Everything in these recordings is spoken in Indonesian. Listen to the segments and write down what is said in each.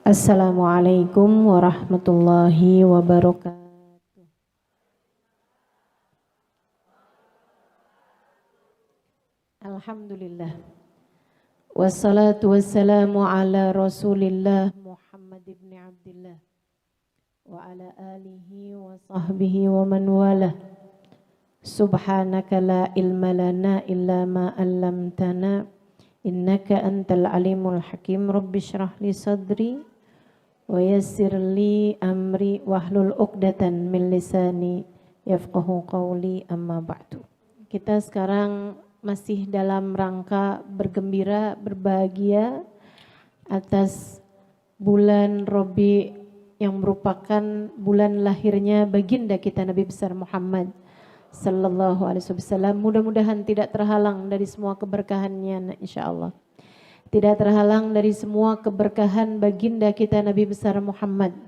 Assalamualaikum warahmatullahi wabarakatuh. Alhamdulillah. Wassalatu wassalamu ala Rasulillah Muhammad ibn Abdullah wa ala alihi wa sahbihi wa man walah. Subhanaka la ilma lana illa ma 'allamtana innaka antal alimul hakim. Rabbi shrah li sadri wa yassir li amri wahlul 'uqdatan min lisani yafqahu qawli, amma ba'du. Kita sekarang masih dalam rangka bergembira, berbahagia atas bulan Rabi yang merupakan bulan lahirnya baginda kita Nabi besar Muhammad sallallahu alaihi wasallam. Mudah-mudahan tidak terhalang dari semua keberkahannya insyaallah. Tidak terhalang dari semua keberkahan baginda kita Nabi besar Muhammad.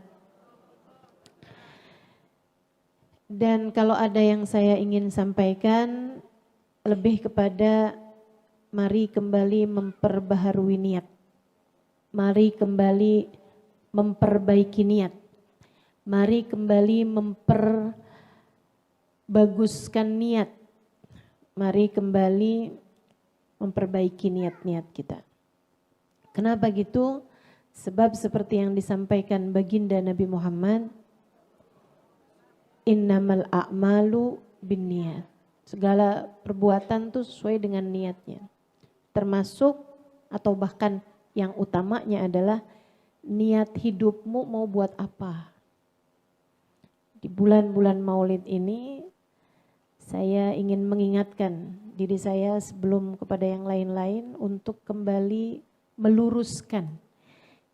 Dan kalau ada yang saya ingin sampaikan, lebih kepada mari kembali memperbaharui niat. Mari kembali memperbaiki niat. Mari kembali memperbaguskan niat. Mari kembali memperbaiki niat-niat kita. Kenapa gitu? Sebab seperti yang disampaikan baginda Nabi Muhammad, innamal a'malu binniyat. Segala perbuatan itu sesuai dengan niatnya. Termasuk atau bahkan yang utamanya adalah niat hidupmu mau buat apa. Di bulan-bulan Maulid ini saya ingin mengingatkan diri saya sebelum kepada yang lain-lain untuk kembali meluruskan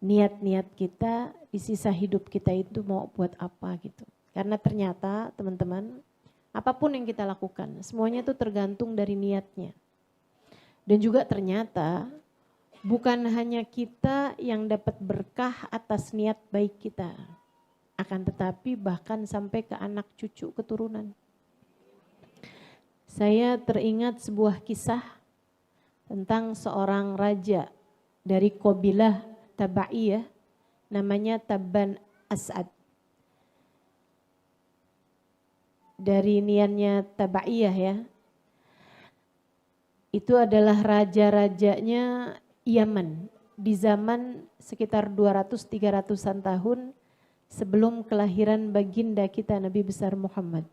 niat-niat kita di sisa hidup kita itu mau buat apa gitu. Karena ternyata teman-teman, apapun yang kita lakukan semuanya itu tergantung dari niatnya. Dan juga ternyata bukan hanya kita yang dapat berkah atas niat baik kita, akan tetapi bahkan sampai ke anak cucu keturunan. Saya teringat sebuah kisah tentang seorang raja dari kabilah Tabaiyah, namanya Tabban As'ad. Dari niannya Tabaiyah ya, itu adalah raja-rajanya Yaman di zaman sekitar 200-300an tahun sebelum kelahiran baginda kita Nabi besar Muhammad.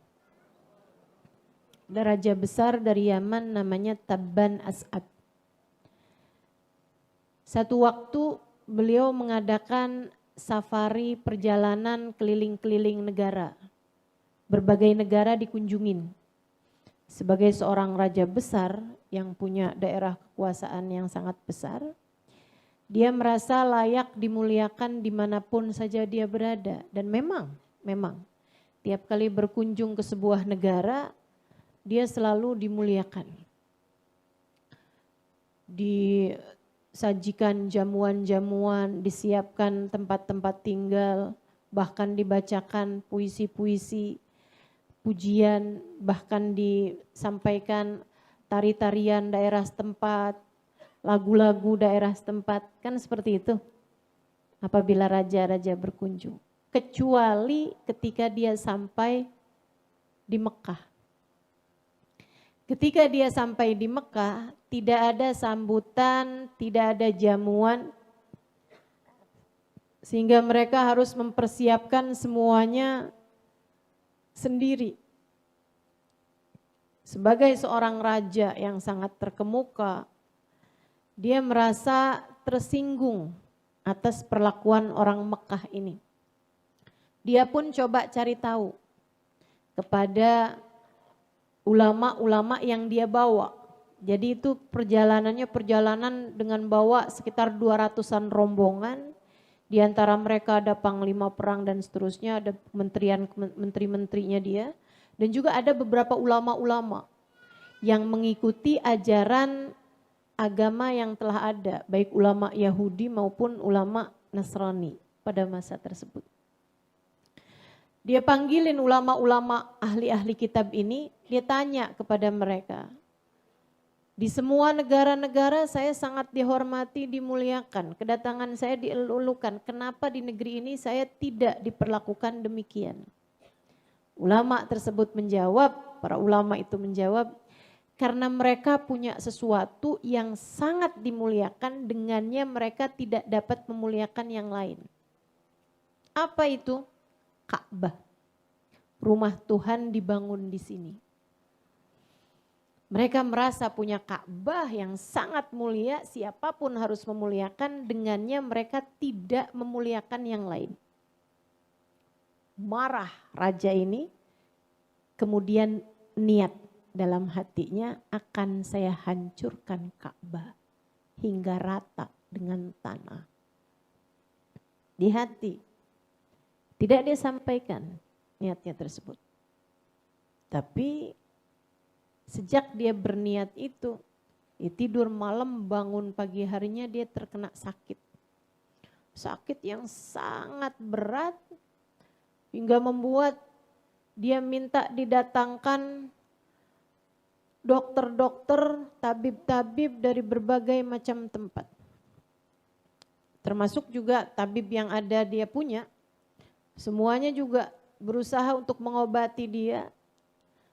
Ada raja besar dari Yaman namanya Tabban As'ad. Satu waktu beliau mengadakan safari perjalanan keliling-keliling negara. Berbagai negara dikunjungin. Sebagai seorang raja besar yang punya daerah kekuasaan yang sangat besar, dia merasa layak dimuliakan dimanapun saja dia berada. Dan memang tiap kali berkunjung ke sebuah negara, dia selalu dimuliakan. Disajikan jamuan-jamuan, disiapkan tempat-tempat tinggal, bahkan dibacakan puisi-puisi, pujian, bahkan disampaikan tari-tarian daerah setempat, lagu-lagu daerah setempat, kan seperti itu apabila raja-raja berkunjung. Kecuali ketika dia sampai di Mekah. Ketika dia sampai di Mekah, tidak ada sambutan, tidak ada jamuan, sehingga mereka harus mempersiapkan semuanya sendiri. Sebagai seorang raja yang sangat terkemuka, dia merasa tersinggung atas perlakuan orang Mekah ini. Dia pun coba cari tahu kepada ulama-ulama yang dia bawa. Jadi itu perjalanan dengan bawa sekitar 200-an rombongan. Di antara mereka ada panglima perang dan seterusnya, ada menteri-menterinya dia. Dan juga ada beberapa ulama-ulama yang mengikuti ajaran agama yang telah ada, baik ulama Yahudi maupun ulama Nasrani pada masa tersebut. Dia panggilin ulama-ulama ahli-ahli kitab ini, dia tanya kepada mereka, Di semua negara-negara saya sangat dihormati, dimuliakan. Kedatangan saya dielulukan. Kenapa di negeri ini saya tidak diperlakukan demikian? Ulama tersebut menjawab, para ulama itu menjawab, karena mereka punya sesuatu yang sangat dimuliakan, dengannya mereka tidak dapat memuliakan yang lain. Apa itu? Ka'bah. Rumah Tuhan dibangun di sini. Mereka merasa punya Ka'bah yang sangat mulia, siapapun harus memuliakan, dengannya mereka tidak memuliakan yang lain. Marah raja ini, kemudian niat dalam hatinya, akan saya hancurkan Ka'bah hingga rata dengan tanah. Di hati, tidak dia sampaikan niatnya tersebut. Tapi sejak dia berniat itu, dia tidur malam, bangun pagi harinya dia terkena sakit. Sakit yang sangat berat hingga membuat dia minta didatangkan dokter-dokter, tabib-tabib dari berbagai macam tempat. Termasuk juga tabib yang ada dia punya, semuanya juga berusaha untuk mengobati dia,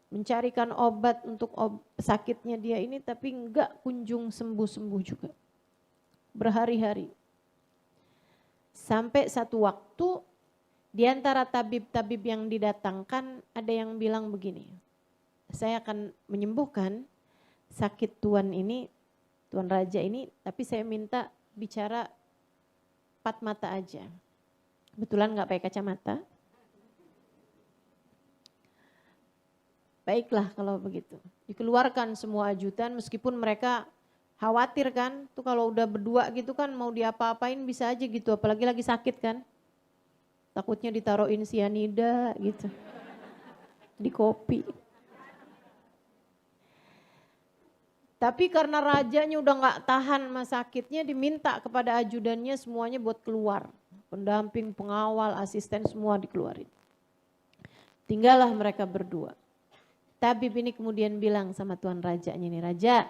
mencarikan obat untuk sakitnya dia ini, tapi enggak kunjung sembuh-sembuh juga. Berhari-hari. Sampai satu waktu di antara tabib-tabib yang didatangkan ada yang bilang begini, saya akan menyembuhkan sakit tuan ini, tuan raja ini, tapi saya minta bicara 4 mata aja. Kebetulan enggak pakai kacamata. Baiklah kalau begitu. Dikeluarkan semua ajudan meskipun mereka khawatir kan. Tuh kalau udah berdua gitu kan mau diapa-apain bisa aja gitu. Apalagi lagi sakit kan. Takutnya ditaruhin sianida gitu. Di kopi. Tapi karena rajanya udah gak tahan sama sakitnya, diminta kepada ajudannya semuanya buat keluar. Pendamping, pengawal, asisten semua dikeluarin. Tinggallah mereka berdua. Tabib ini kemudian bilang sama tuan rajanya nih, Raja,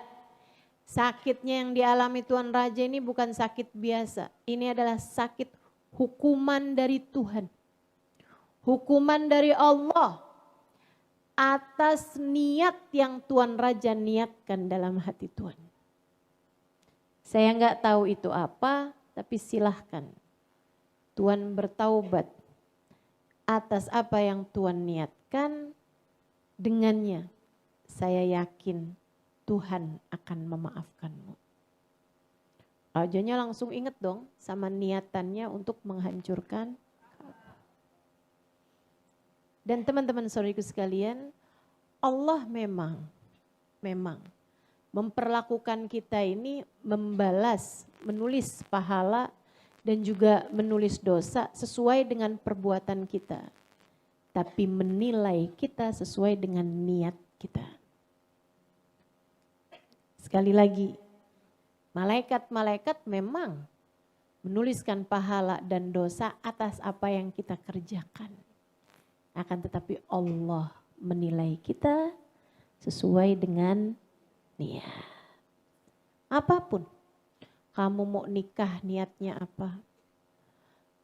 sakitnya yang dialami tuan raja ini bukan sakit biasa. Ini adalah sakit hukuman dari Tuhan. Hukuman dari Allah atas niat yang tuan raja niatkan dalam hati Tuhan. Saya enggak tahu itu apa, tapi silahkan Tuhan bertaubat atas apa yang Tuhan niatkan. Dengannya saya yakin Tuhan akan memaafkanmu. Rajanya langsung ingat dong sama niatannya untuk menghancurkan. Dan teman-teman saudariku sekalian, Allah memang memperlakukan kita ini membalas, menulis pahala dan juga menulis dosa sesuai dengan perbuatan kita. Tapi menilai kita sesuai dengan niat kita. Sekali lagi, malaikat-malaikat memang menuliskan pahala dan dosa atas apa yang kita kerjakan. Akan tetapi Allah menilai kita sesuai dengan niat. Apapun, kamu mau nikah niatnya apa?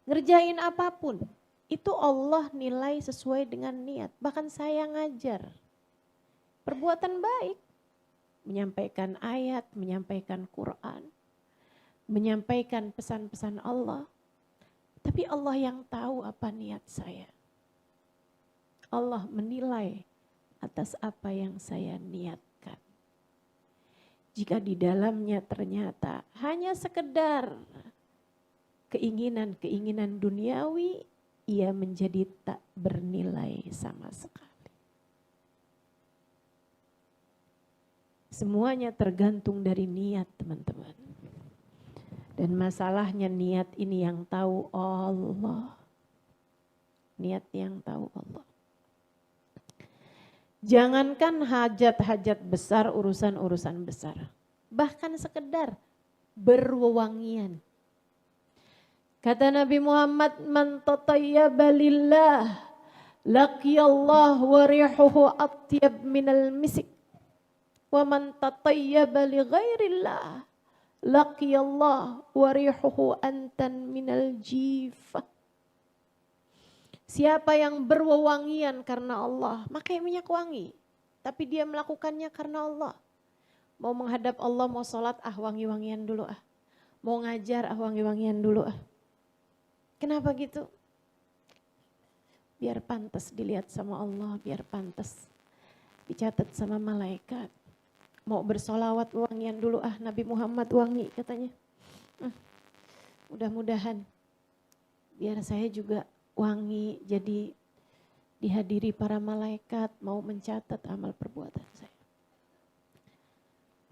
Ngerjain apapun. Itu Allah nilai sesuai dengan niat. Bahkan saya ngajar. Perbuatan baik. Menyampaikan ayat, menyampaikan Quran. Menyampaikan pesan-pesan Allah. Tapi Allah yang tahu apa niat saya. Allah menilai atas apa yang saya niatkan. Jika di dalamnya ternyata hanya sekedar keinginan-keinginan duniawi, ia menjadi tak bernilai sama sekali. Semuanya tergantung dari niat, teman-teman. Dan masalahnya niat ini yang tahu Allah. Niat yang tahu Allah. Jangankan hajat-hajat besar, urusan-urusan besar. Bahkan sekedar berwewangian. Kata Nabi Muhammad, man tatayyaba lillah laqiyallah wa rihuhu atyab minal misik. Wa man tatayyaba li ghairillah laqiyallah wa rihuhu antan minal jifah. Siapa yang berwewangian karena Allah, pakai minyak wangi. Tapi dia melakukannya karena Allah. Mau menghadap Allah, mau sholat, wangi-wangian dulu . Mau ngajar, wangi-wangian dulu . Kenapa gitu? Biar pantas dilihat sama Allah, biar pantas dicatat sama malaikat. Mau bersolawat, wangian dulu . Nabi Muhammad wangi katanya. Mudah-mudahan biar saya juga wangi, jadi dihadiri para malaikat, mau mencatat amal perbuatan saya.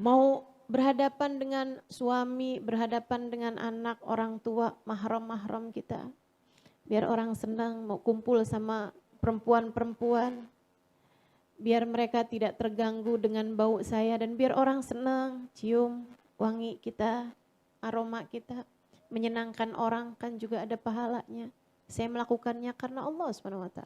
Mau berhadapan dengan suami, berhadapan dengan anak, orang tua, mahram-mahram kita. Biar orang senang, mau kumpul sama perempuan-perempuan. Biar mereka tidak terganggu dengan bau saya dan biar orang senang, cium wangi kita, aroma kita, menyenangkan orang kan juga ada pahalanya. Saya melakukannya karena Allah SWT.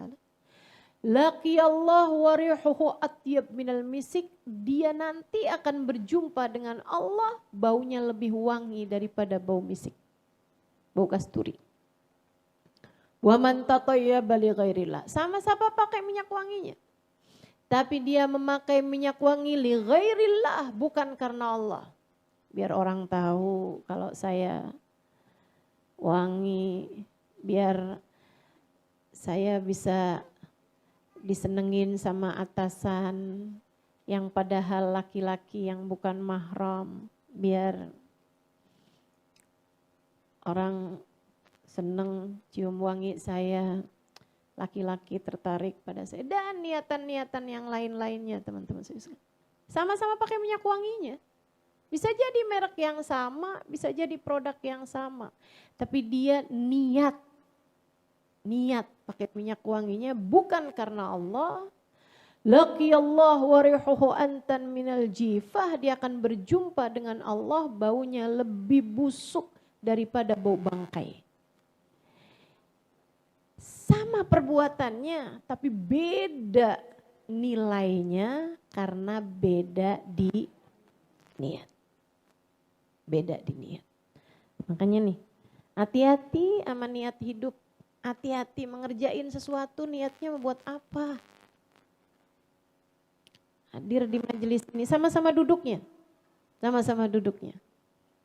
Laqiyallah wa rihuhu atyab minal misik. Dia nanti akan berjumpa dengan Allah, baunya lebih wangi daripada bau misik, bau kasturi. Wa man tatayyaba li ghairillah. Sama-sama pakai minyak wanginya. Tapi dia memakai minyak wangi li ghairillah, bukan karena Allah. Biar orang tahu kalau saya wangi, biar saya bisa disenengin sama atasan yang padahal laki-laki yang bukan mahram. Biar orang seneng cium wangi saya, laki-laki tertarik pada saya, dan niatan-niatan yang lain-lainnya teman-teman. Sama-sama pakai minyak wanginya. Bisa jadi merek yang sama, bisa jadi produk yang sama. Tapi dia niat pakai minyak wanginya bukan karena Allah. Laqiyallah wa rihuhu antan minal jifah. Dia akan berjumpa dengan Allah, baunya lebih busuk daripada bau bangkai. Sama perbuatannya, tapi beda nilainya karena beda di niat. Beda di niat. Makanya nih, hati-hati sama niat hidup. Hati-hati mengerjain sesuatu, niatnya membuat apa. Hadir di majelis ini, sama-sama duduknya. Sama-sama duduknya.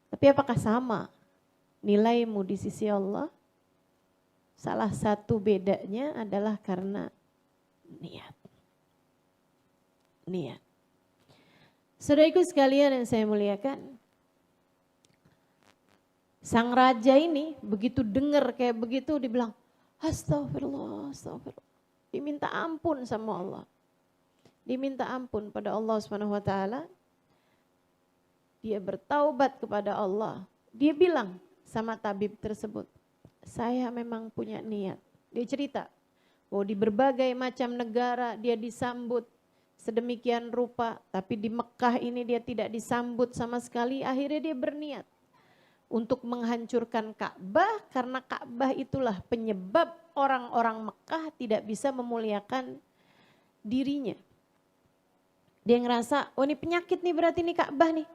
Tapi apakah sama nilaimu di sisi Allah? Salah satu bedanya adalah karena niat. Niat. Saudaraku sekalian yang saya muliakan, sang raja ini begitu dengar kayak begitu dibilang, astagfirullah, astagfirullah. Diminta ampun sama Allah. Diminta ampun pada Allah SWT. Dia bertaubat kepada Allah. Dia bilang sama tabib tersebut, saya memang punya niat. Dia cerita bahwa di berbagai macam negara dia disambut sedemikian rupa, tapi di Mekah ini dia tidak disambut sama sekali. Akhirnya dia berniat untuk menghancurkan Ka'bah, karena Ka'bah itulah penyebab orang-orang Mekah tidak bisa memuliakan dirinya. Dia ngerasa, oh ini penyakit nih berarti nih Ka'bah nih.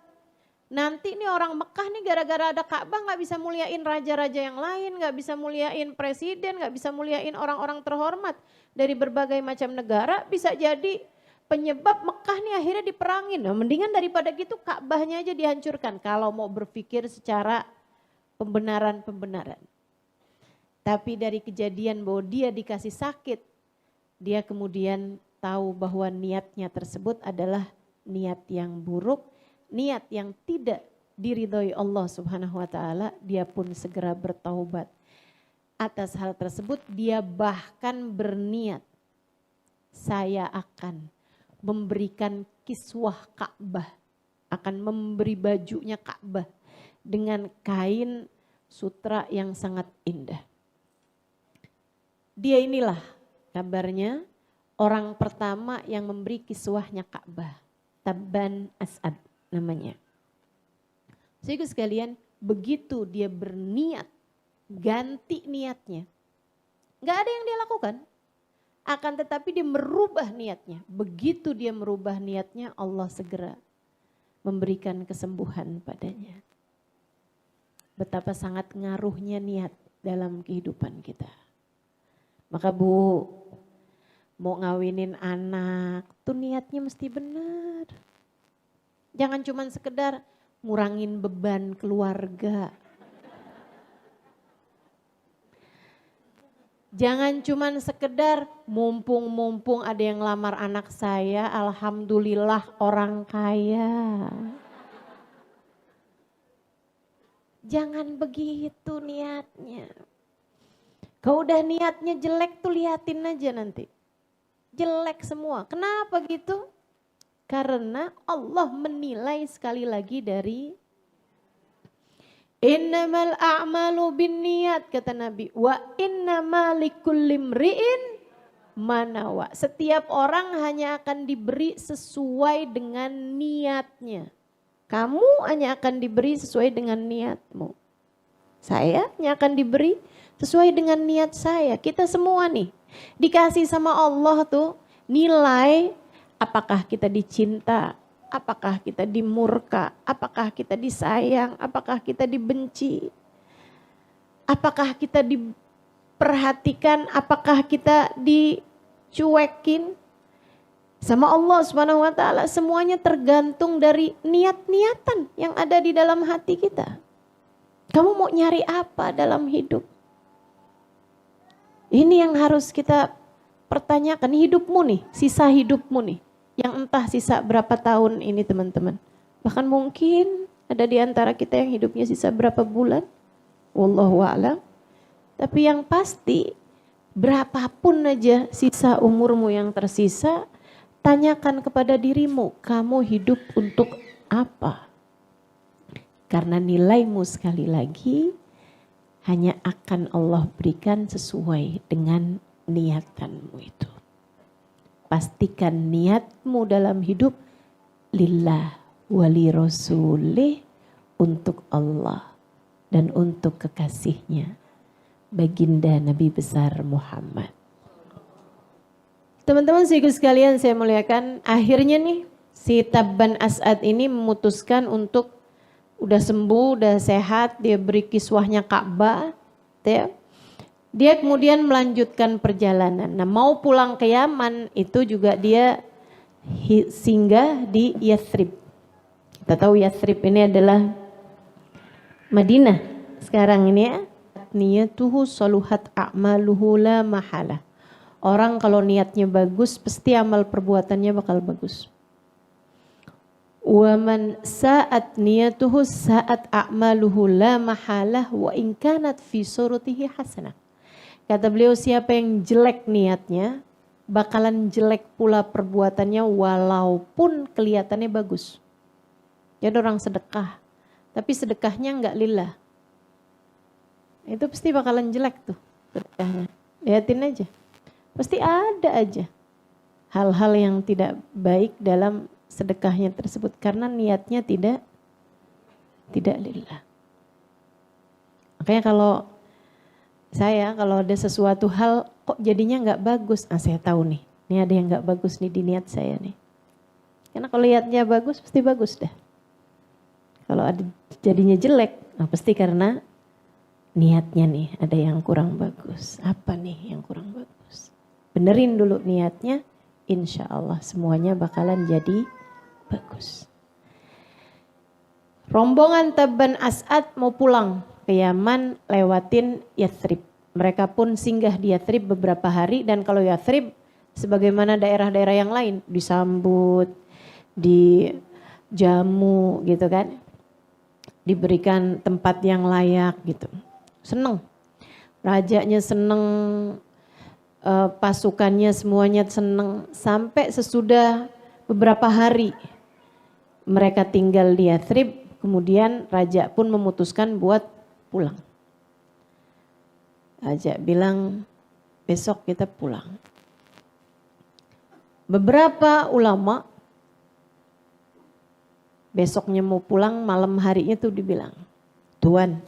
Nanti nih orang Mekah nih gara-gara ada Ka'bah gak bisa muliain raja-raja yang lain, gak bisa muliain presiden, gak bisa muliain orang-orang terhormat dari berbagai macam negara. Bisa jadi penyebab Mekah nih akhirnya diperangin. Nah, mendingan daripada gitu Ka'bahnya aja dihancurkan kalau mau berpikir secara pembenaran-pembenaran. Tapi dari kejadian bahwa dia dikasih sakit, dia kemudian tahu bahwa niatnya tersebut adalah niat yang buruk, niat yang tidak diridhoi Allah Subhanahu wa taala. Dia pun segera bertaubat. Atas hal tersebut dia bahkan berniat, saya akan memberikan kiswah Ka'bah, akan memberi bajunya Ka'bah dengan kain sutra yang sangat indah. Dia inilah kabarnya orang pertama yang memberi kiswahnya Ka'bah, Tabban As'ad namanya. Saudara sekalian, begitu dia berniat, ganti niatnya. Gak ada yang dia lakukan. Akan tetapi dia merubah niatnya. Begitu dia merubah niatnya, Allah segera memberikan kesembuhan padanya. Betapa sangat ngaruhnya niat dalam kehidupan kita. Maka Bu, mau ngawinin anak, tuh niatnya mesti benar. Jangan cuma sekedar ngurangin beban keluarga. Jangan cuman sekedar mumpung ada yang lamar anak saya, alhamdulillah orang kaya. Jangan begitu niatnya. Kalau udah niatnya jelek tuh liatin aja nanti. Jelek semua. Kenapa gitu? Karena Allah menilai sekali lagi dari innamal a'malu binniyat kata Nabi wa innamal likulli imri'in manawa. Setiap orang hanya akan diberi sesuai dengan niatnya. Kamu hanya akan diberi sesuai dengan niatmu. Saya hanya akan diberi sesuai dengan niat saya. Kita semua nih dikasih sama Allah tuh nilai apakah kita dicinta, apakah kita dimurka, apakah kita disayang, apakah kita dibenci, apakah kita diperhatikan, apakah kita dicuekin sama Allah Subhanahu wa taala. Semuanya tergantung dari niat-niatan yang ada di dalam hati kita. Kamu mau nyari apa dalam hidup? Ini yang harus kita pertanyakan. Hidupmu nih, sisa hidupmu nih. Yang entah sisa berapa tahun ini teman-teman. Bahkan mungkin ada di antara kita yang hidupnya sisa berapa bulan. Wallahu a'lam. Tapi yang pasti berapapun aja sisa umurmu yang tersisa, tanyakan kepada dirimu, kamu hidup untuk apa? Karena nilaimu sekali lagi hanya akan Allah berikan sesuai dengan niatanmu itu. Pastikan niatmu dalam hidup lillah wali rasulih, untuk Allah dan untuk kekasihnya baginda Nabi besar Muhammad. Teman-teman sekalian saya muliakan, akhirnya nih si Tabban As'ad ini memutuskan untuk udah sembuh, udah sehat, dia beri kiswahnya Ka'bah, ya. Dia kemudian melanjutkan perjalanan. Nah, mau pulang ke Yaman itu juga dia singgah di Yathrib. Kita tahu Yathrib ini adalah Madinah sekarang ini ya. Niyatuhu saluhat a'maluhu la mahala. Orang kalau niatnya bagus pasti amal perbuatannya bakal bagus. Wa man sa'at niyatuhu sa'at a'maluhu la mahalah wa in kanat fi suratihi hasanah. Kata beliau, siapa yang jelek niatnya bakalan jelek pula perbuatannya walaupun kelihatannya bagus. Jadi orang sedekah tapi sedekahnya enggak lillah, itu pasti bakalan jelek tuh sedekahnya. Lihatin aja, pasti ada aja hal-hal yang tidak baik dalam sedekahnya tersebut karena niatnya tidak lillah. Makanya kalau ada sesuatu hal kok jadinya nggak bagus, saya tahu nih, ini ada yang nggak bagus nih di niat saya nih. Karena kalau niatnya bagus pasti bagus dah. Kalau ada jadinya jelek, pasti karena niatnya nih ada yang kurang bagus. Apa nih yang kurang bagus? Benerin dulu niatnya, insya Allah semuanya bakalan jadi bagus. Rombongan Tabban As'ad mau pulang ke Yaman lewatin Yathrib. Mereka pun singgah di Yathrib beberapa hari, dan kalau Yathrib sebagaimana daerah-daerah yang lain disambut, dijamu gitu kan. Diberikan tempat yang layak gitu. Seneng. Rajanya seneng, pasukannya semuanya seneng. Sampai sesudah beberapa hari mereka tinggal di Yathrib, kemudian raja pun memutuskan buat pulang. Raja bilang, besok kita pulang. Beberapa ulama besoknya mau pulang, malam harinya tuh dibilang, Tuan,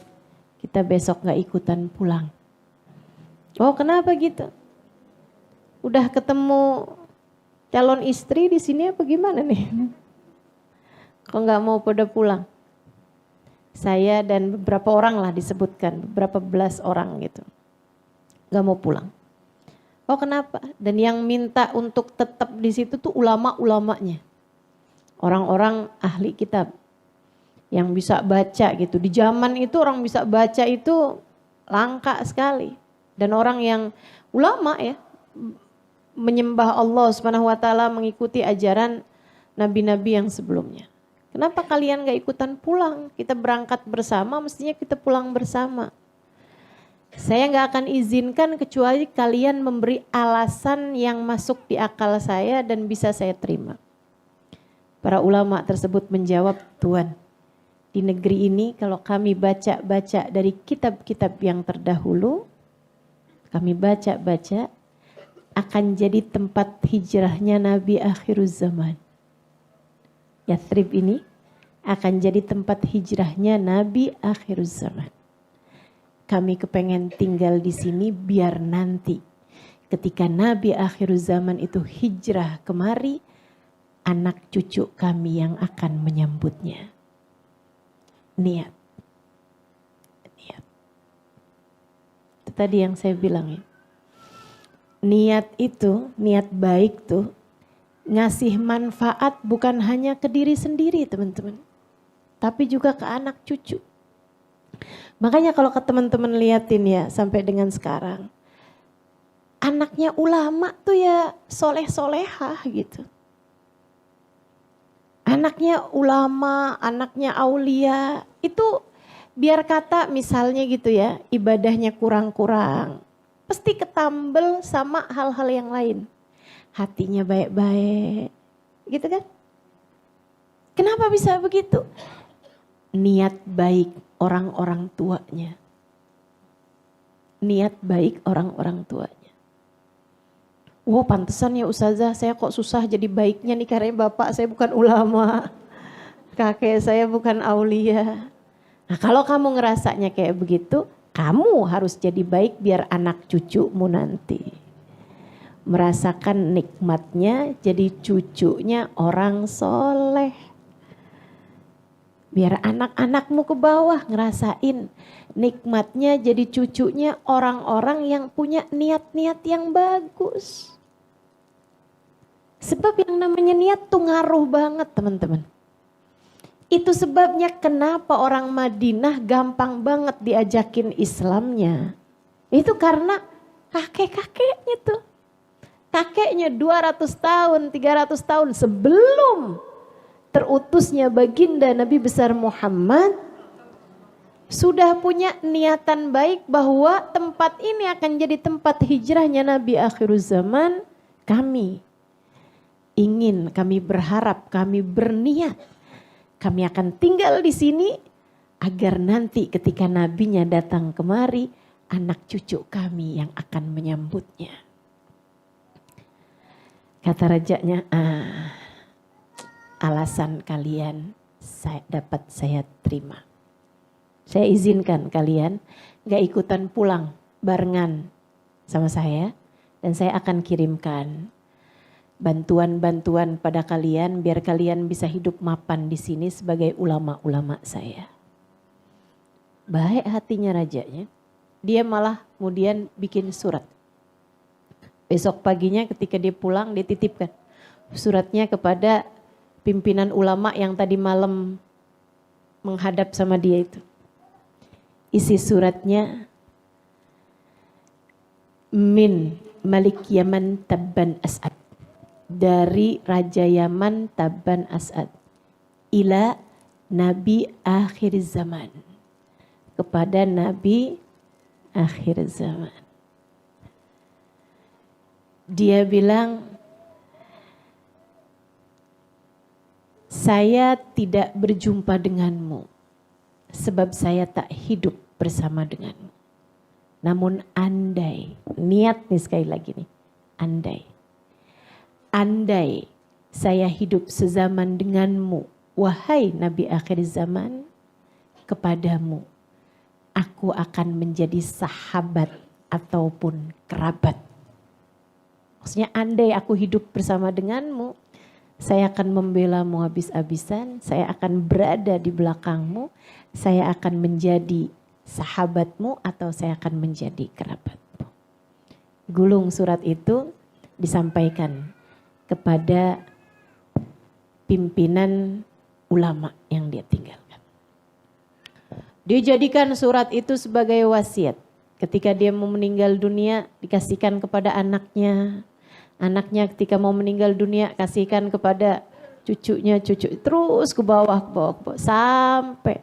kita besok gak ikutan pulang. Oh, kenapa gitu? Udah ketemu calon istri di sini apa gimana nih? Kok nggak mau pada pulang? Saya dan beberapa orang lah disebutkan, beberapa belas orang gitu. Nggak mau pulang. Oh kenapa? Dan yang minta untuk tetap di situ tuh ulama-ulamanya. Orang-orang ahli kitab. Yang bisa baca gitu. Di zaman itu orang bisa baca itu langka sekali. Dan orang yang ulama ya, menyembah Allah Subhanahu wa taala, mengikuti ajaran nabi-nabi yang sebelumnya. Kenapa kalian gak ikutan pulang? Kita berangkat bersama, mestinya kita pulang bersama. Saya gak akan izinkan kecuali kalian memberi alasan yang masuk di akal saya dan bisa saya terima. Para ulama tersebut menjawab, Tuhan, di negeri ini kalau kami baca-baca dari kitab-kitab yang terdahulu, kami baca-baca, akan jadi tempat hijrahnya Nabi akhir zaman. Yathrib ini akan jadi tempat hijrahnya Nabi akhir zaman. Kami kepengen tinggal di sini biar nanti ketika Nabi akhir zaman itu hijrah kemari, anak cucu kami yang akan menyambutnya. Niat. Itu tadi yang saya bilang ya. Niat itu, niat baik tuh ngasih manfaat bukan hanya ke diri sendiri teman-teman, tapi juga ke anak cucu. Makanya kalau ke teman-teman liatin ya sampai dengan sekarang, anaknya ulama tuh ya soleh-solehah gitu. Anaknya ulama, anaknya aulia, itu biar kata misalnya gitu ya, ibadahnya kurang-kurang, pasti ketambel sama hal-hal yang lain. Hatinya baik-baik, gitu kan? Kenapa bisa begitu? Niat baik orang-orang tuanya. Niat baik orang-orang tuanya. Wow, pantesan ya Ustazah, saya kok susah jadi baiknya nih karena bapak saya bukan ulama, kakek saya bukan aulia. Nah kalau kamu ngerasanya kayak begitu, kamu harus jadi baik biar anak cucumu nanti merasakan nikmatnya jadi cucunya orang soleh. Biar anak-anakmu ke bawah ngerasain nikmatnya jadi cucunya orang-orang yang punya niat-niat yang bagus. Sebab yang namanya niat tuh ngaruh banget teman-teman. Itu sebabnya kenapa orang Madinah gampang banget diajakin Islamnya. Itu karena kakek-kakeknya tuh. Kakeknya 200 tahun, 300 tahun sebelum terutusnya baginda Nabi besar Muhammad sudah punya niatan baik bahwa tempat ini akan jadi tempat hijrahnya Nabi akhir zaman. Kami ingin, kami berharap, kami berniat, kami akan tinggal di sini agar nanti ketika nabinya datang kemari, anak cucu kami yang akan menyambutnya. Kata rajanya, alasan kalian dapat saya terima. Saya izinkan kalian gak ikutan pulang barengan sama saya. Dan saya akan kirimkan bantuan-bantuan pada kalian biar kalian bisa hidup mapan di sini sebagai ulama-ulama saya. Baik hatinya rajanya. Dia malah kemudian bikin surat. Besok paginya ketika dia pulang dia titipkan suratnya kepada pimpinan ulama yang tadi malam menghadap sama dia itu. Isi suratnya, min Malik Yaman Tabban As'ad. Dari Raja Yaman Tabban As'ad. Ila Nabi akhir zaman. Kepada Nabi akhir zaman. Dia bilang, saya tidak berjumpa denganmu sebab saya tak hidup bersama denganmu. Namun andai, niat nih sekali lagi nih, andai saya hidup sezaman denganmu, wahai Nabi akhir zaman, kepadamu aku akan menjadi sahabat ataupun kerabat. Maksudnya andai aku hidup bersama denganmu, Saya akan membelamu habis-habisan, saya akan berada di belakangmu, saya akan menjadi sahabatmu atau saya akan menjadi kerabatmu. Gulung surat itu disampaikan kepada pimpinan ulama yang dia tinggalkan. Dia jadikan surat itu sebagai wasiat. Ketika dia mau meninggal dunia, dikasihkan kepada anaknya. Anaknya ketika mau meninggal dunia, kasihkan kepada cucunya, terus ke bawah, sampai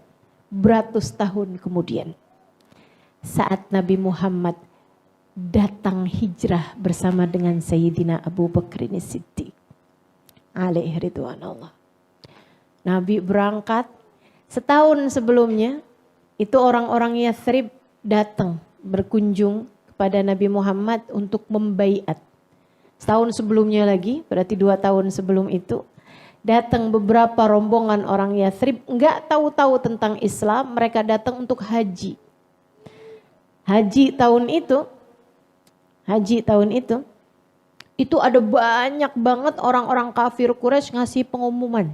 beratus tahun kemudian. Saat Nabi Muhammad datang hijrah bersama dengan Sayyidina Abu Bakr Siddiq alaihi ridwanullah. Nabi berangkat setahun sebelumnya, itu orang-orang Yathrib datang berkunjung kepada Nabi Muhammad untuk membaiat. Setahun sebelumnya lagi, berarti 2 tahun sebelum itu, datang beberapa rombongan orang Yathrib, enggak tahu-tahu tentang Islam, mereka datang untuk haji. Haji tahun itu ada banyak banget orang-orang kafir Quraisy ngasih pengumuman.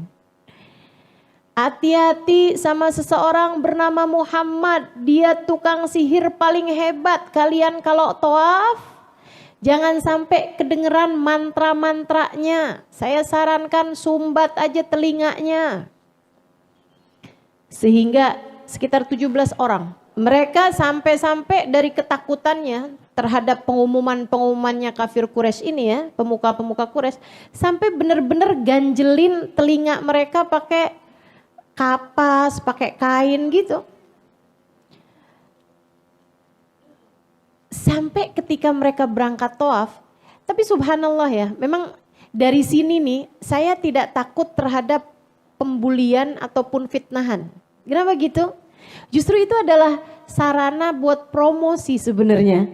Hati-hati sama seseorang bernama Muhammad, dia tukang sihir paling hebat. Kalian kalau tawaf, jangan sampai kedengeran mantra-mantranya. Saya sarankan sumbat aja telinganya. Sehingga sekitar 17 orang. Mereka sampai-sampai dari ketakutannya terhadap pengumumannya kafir Quraisy ini ya, pemuka-pemuka Quraisy, sampai benar-benar ganjelin telinga mereka pakai kapas, pakai kain gitu. Sampai ketika mereka berangkat tawaf, tapi subhanallah ya, memang dari sini nih saya tidak takut terhadap pembulian ataupun fitnahan. Kenapa gitu? Justru itu adalah sarana buat promosi sebenarnya.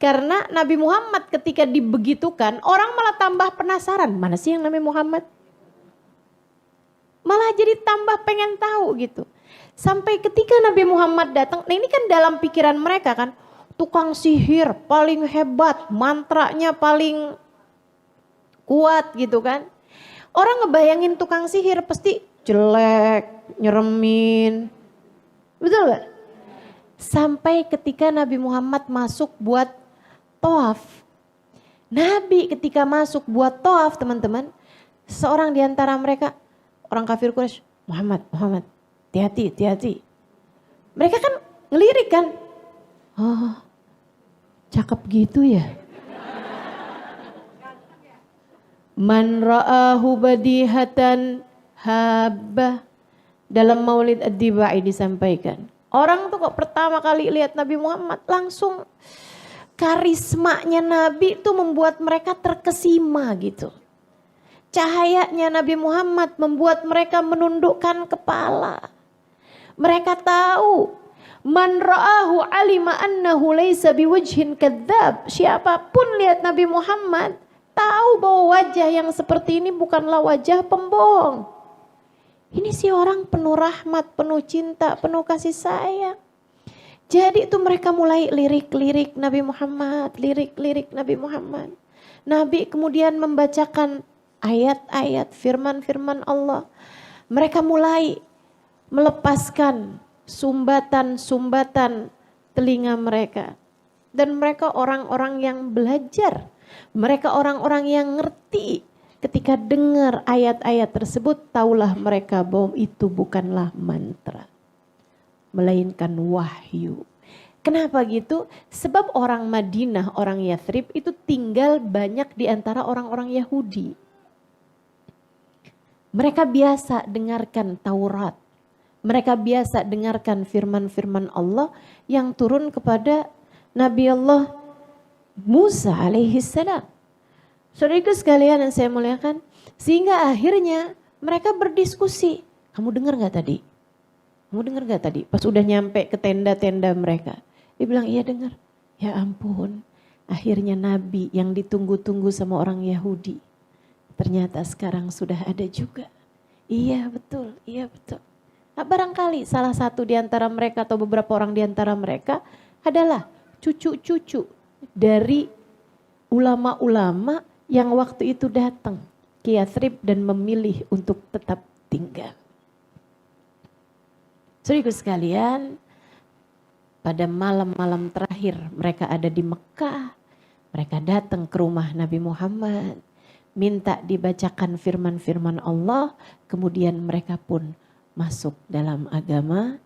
Karena Nabi Muhammad ketika dibegitukan, orang malah tambah penasaran, mana sih yang namanya Muhammad? Malah jadi tambah pengen tahu gitu. Sampai ketika Nabi Muhammad datang, nah ini kan dalam pikiran mereka kan, tukang sihir paling hebat, mantranya paling kuat gitu kan. Orang ngebayangin tukang sihir pasti jelek, nyeremin. Betul gak? Sampai ketika Nabi Muhammad masuk buat tawaf. Nabi ketika masuk buat tawaf teman-teman, seorang di antara mereka, orang kafir Quraisy, Muhammad, hati-hati. Mereka kan ngelirik kan. Oh, cakep gitu ya. Man ra'ahu badihatan habah. Dalam Maulid Ad-Dibai disampaikan. Orang tuh kok pertama kali lihat Nabi Muhammad langsung karismanya Nabi itu membuat mereka terkesima gitu. Cahayanya Nabi Muhammad membuat mereka menundukkan kepala. Mereka tahu man ra'ahu alima annahu laisa biwajhin kadzab. Siapapun lihat Nabi Muhammad tahu bahwa wajah yang seperti ini bukanlah wajah pembohong. Ini si orang penuh rahmat, penuh cinta, penuh kasih sayang. Jadi itu mereka mulai lirik-lirik Nabi Muhammad, lirik-lirik Nabi Muhammad. Nabi kemudian membacakan ayat-ayat firman-firman Allah. Mereka mulai melepaskan sumbatan-sumbatan telinga mereka. Dan mereka orang-orang yang belajar. Mereka orang-orang yang ngerti. Ketika dengar ayat-ayat tersebut, taulah mereka bahwa itu bukanlah mantra, melainkan wahyu. Kenapa gitu? Sebab orang Madinah, orang Yathrib itu tinggal banyak di antara orang-orang Yahudi. Mereka biasa dengarkan Taurat. Mereka biasa dengarkan firman-firman Allah yang turun kepada Nabi Allah Musa alaihi salam. Saudaraku sekalian yang saya muliakan, sehingga akhirnya mereka berdiskusi. Kamu dengar gak tadi? Kamu dengar gak tadi? Pas udah nyampe ke tenda-tenda mereka. Dia bilang iya dengar. Ya ampun, akhirnya Nabi yang ditunggu-tunggu sama orang Yahudi. Ternyata sekarang sudah ada juga. Iya betul. Nah, barangkali salah satu di antara mereka atau beberapa orang di antara mereka adalah cucu-cucu dari ulama-ulama yang waktu itu datang ke Yathrib dan memilih untuk tetap tinggal. Saudaraku sekalian, pada malam-malam terakhir mereka ada di Mekah, mereka datang ke rumah Nabi Muhammad, minta dibacakan firman-firman Allah, kemudian mereka pun masuk dalam agama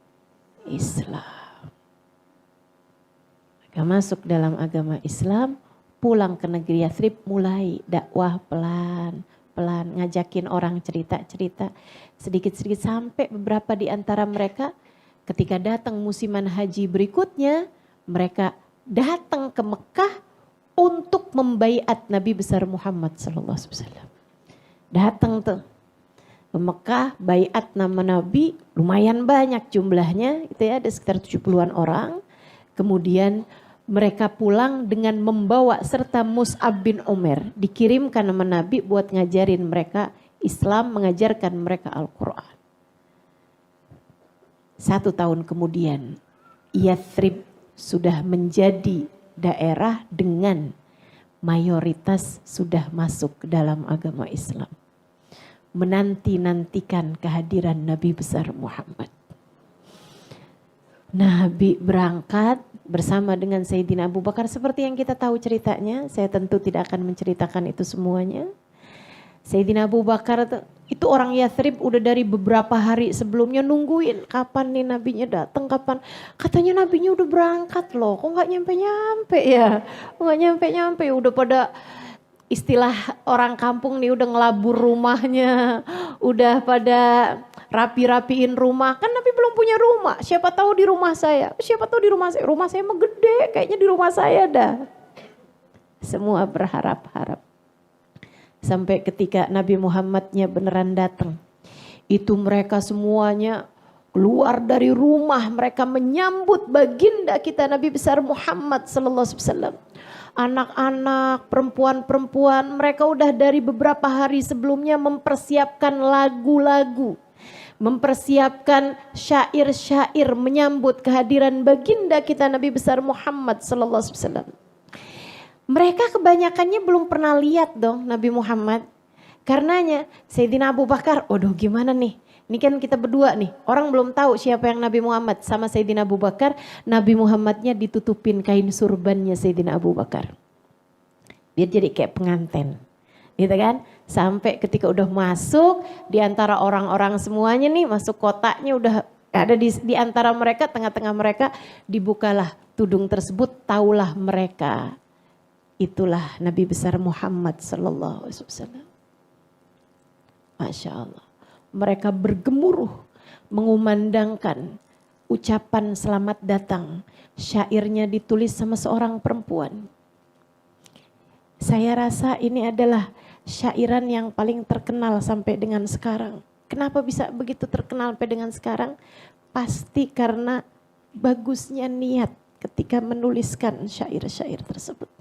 Islam. Mereka masuk dalam agama Islam, pulang ke negeri Yathrib, mulai dakwah pelan-pelan, ngajakin orang cerita-cerita sedikit-sedikit, sampai beberapa di antara mereka ketika datang musiman haji berikutnya, mereka datang ke Mekah untuk membaiat Nabi besar Muhammad sallallahu alaihi wasallam. Datang tuh ke Mekah, baiat nama Nabi, lumayan banyak jumlahnya, itu ya, ada sekitar 70-an orang. Kemudian mereka pulang dengan membawa serta Mus'ab bin Umair, dikirimkan nama Nabi buat ngajarin mereka Islam, mengajarkan mereka Al-Quran. 1 tahun kemudian, Yathrib sudah menjadi daerah dengan mayoritas sudah masuk ke dalam agama Islam. Menanti-nantikan kehadiran Nabi besar Muhammad. Nabi berangkat bersama dengan Sayyidina Abu Bakar, seperti yang kita tahu ceritanya. Saya tentu tidak akan menceritakan itu semuanya. Sayyidina Abu Bakar itu orang Yathrib udah dari beberapa hari sebelumnya nungguin kapan nih nabinya datang, kapan. Katanya nabinya udah berangkat loh, kok gak nyampe-nyampe ya. Kok gak nyampe-nyampe, udah pada istilah orang kampung nih udah ngelabur rumahnya, udah pada rapi-rapiin rumah. Kan Nabi belum punya rumah, siapa tahu di rumah saya mah gede, kayaknya di rumah saya dah. Semua berharap-harap. Sampai ketika Nabi Muhammadnya beneran datang, itu mereka semuanya keluar dari rumah, mereka menyambut baginda kita Nabi besar Muhammad sallallahu alaihi wasallam. Anak-anak, perempuan-perempuan, mereka udah dari beberapa hari sebelumnya mempersiapkan lagu-lagu, mempersiapkan syair-syair menyambut kehadiran baginda kita Nabi besar Muhammad sallallahu alaihi wasallam. Mereka kebanyakannya belum pernah lihat dong Nabi Muhammad. Karenanya Sayyidina Abu Bakar, waduh gimana nih? Ini kan kita berdua nih, orang belum tahu siapa yang Nabi Muhammad. Sama Sayyidina Abu Bakar, Nabi Muhammadnya ditutupin kain surbannya Sayyidina Abu Bakar. Biar jadi kayak pengantin, gitu kan? Sampai ketika udah masuk, di antara orang-orang semuanya nih, masuk kotaknya udah ada di antara mereka, tengah-tengah mereka, dibukalah tudung tersebut, taulah mereka. Itulah Nabi besar Muhammad sallallahu alaihi wasallam. Masya Allah. Mereka bergemuruh mengumandangkan ucapan selamat datang. Syairnya ditulis sama seorang perempuan. Saya rasa ini adalah syairan yang paling terkenal sampai dengan sekarang. Kenapa bisa begitu terkenal sampai dengan sekarang? Pasti karena bagusnya niat ketika menuliskan syair-syair tersebut.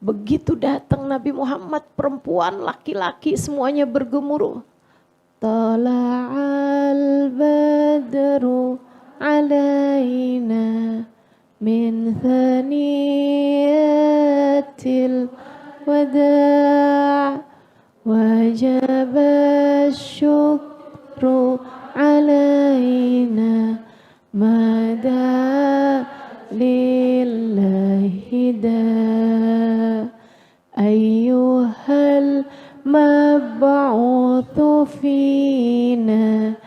Begitu datang Nabi Muhammad, perempuan, laki-laki semuanya bergemuruh. Tala'al badru alaina min thaniyatil wada' wajaba syukru alaina mada lillahi da ayyuhal mab'uthu fina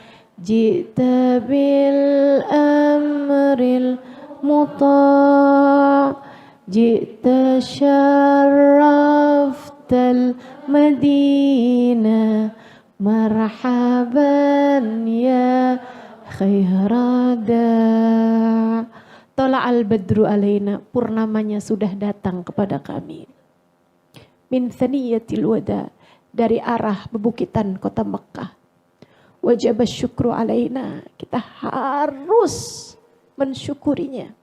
ji'ta bil amril muta' ji'ta syarraftal madina marhaban ya khairada. Tala'al badru alaina, purnamanya sudah datang kepada kami. Min thaniyatil wada, dari arah bebukitan kota Mekah. Wajib syukru alaina, kita harus mensyukurinya.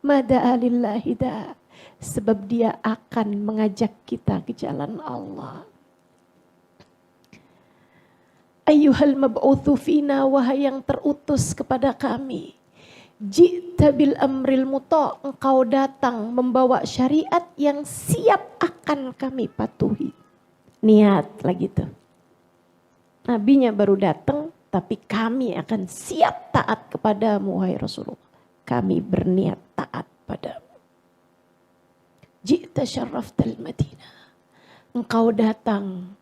Mada alillahi da, sebab dia akan mengajak kita ke jalan Allah. Ayyuhal mab'uthu fina, wahai yang terutus kepada kami. Ji'ta bil amril muta, engkau datang membawa syariat yang siap akan kami patuhi. Niat lagi tuh. Nabinya baru datang, tapi kami akan siap taat kepadamu, wahai Rasulullah. Kami berniat taat padamu. Ji'ta syarraftal Madinah. Engkau datang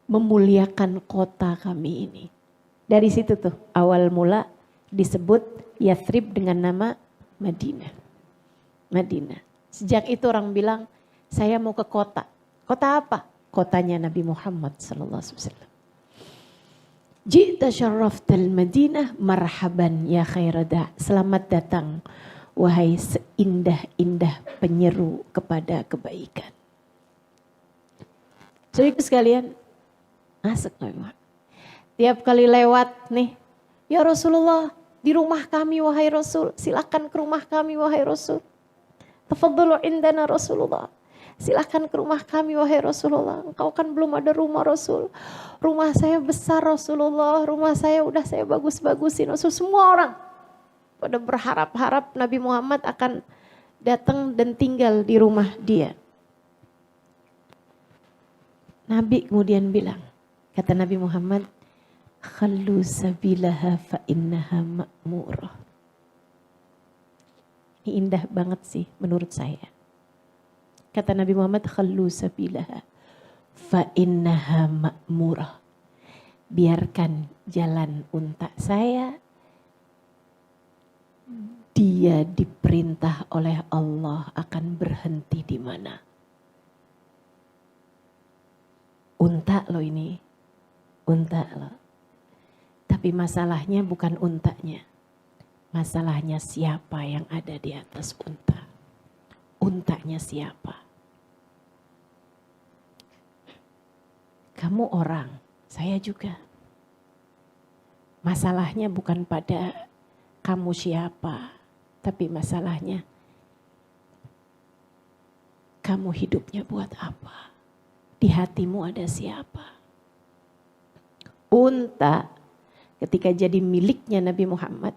memuliakan kota kami ini. Dari situ tuh awal mula disebut Yathrib dengan nama Madinah. Madinah. Sejak itu orang bilang, saya mau ke kota. Kota apa? Kotanya Nabi Muhammad SAW. Ji'ta syarraftal Madinah marhaban ya khairada. Selamat datang wahai seindah-indah penyeru kepada kebaikan. Saudaraku sekalian, masuk Nabi Muhammad. Tiap kali lewat nih, ya Rasulullah, di rumah kami wahai Rasul, silakan ke rumah kami wahai Rasul. Tafadhalu indana Rasulullah. Silahkan ke rumah kami wahai Rasulullah. Engkau kan belum ada rumah Rasul. Rumah saya besar Rasulullah. Rumah saya udah saya bagus-bagusin Rasul. Semua orang pada berharap-harap Nabi Muhammad akan datang dan tinggal di rumah dia. Nabi kemudian bilang, kata Nabi Muhammad, khallu sabilaha fa innaha ma'murah. Ini indah banget sih menurut saya. Kata Nabi Muhammad, khallu sabilaha fa innaha ma'murah. Biarkan jalan unta saya, dia diperintah oleh Allah akan berhenti di mana. Unta loh ini, unta loh. Tapi masalahnya bukan untanya. Masalahnya siapa yang ada di atas unta. Untanya siapa? Kamu orang, saya juga. Masalahnya bukan pada kamu siapa, tapi masalahnya kamu hidupnya buat apa? Di hatimu ada siapa? Unta ketika jadi miliknya Nabi Muhammad,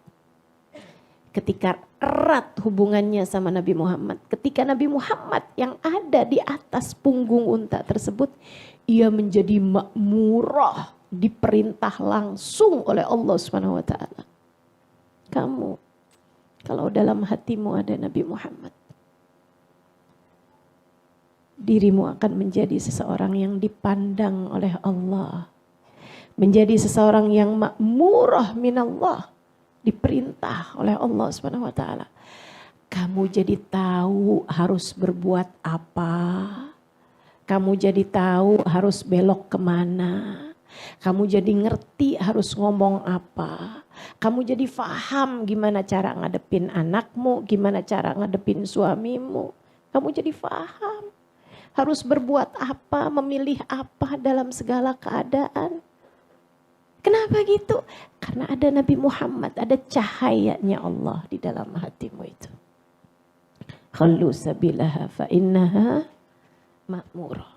ketika erat hubungannya sama Nabi Muhammad, ketika Nabi Muhammad yang ada di atas punggung unta tersebut, ia menjadi makmurah, diperintah langsung oleh Allah Subhanahu wa taala. Kamu kalau dalam hatimu ada Nabi Muhammad, dirimu akan menjadi seseorang yang dipandang oleh Allah, menjadi seseorang yang makmurah minallah, diperintah oleh Allah Subhanahu wa taala. Kamu jadi tahu harus berbuat apa. Kamu jadi tahu harus belok kemana. Kamu jadi ngerti harus ngomong apa. Kamu jadi paham gimana cara ngadepin anakmu, gimana cara ngadepin suamimu. Kamu jadi paham harus berbuat apa, memilih apa dalam segala keadaan. Kenapa gitu? Karena ada Nabi Muhammad, ada cahayanya Allah di dalam hatimu itu. Khallu sabilaha fa innaha ma'murah.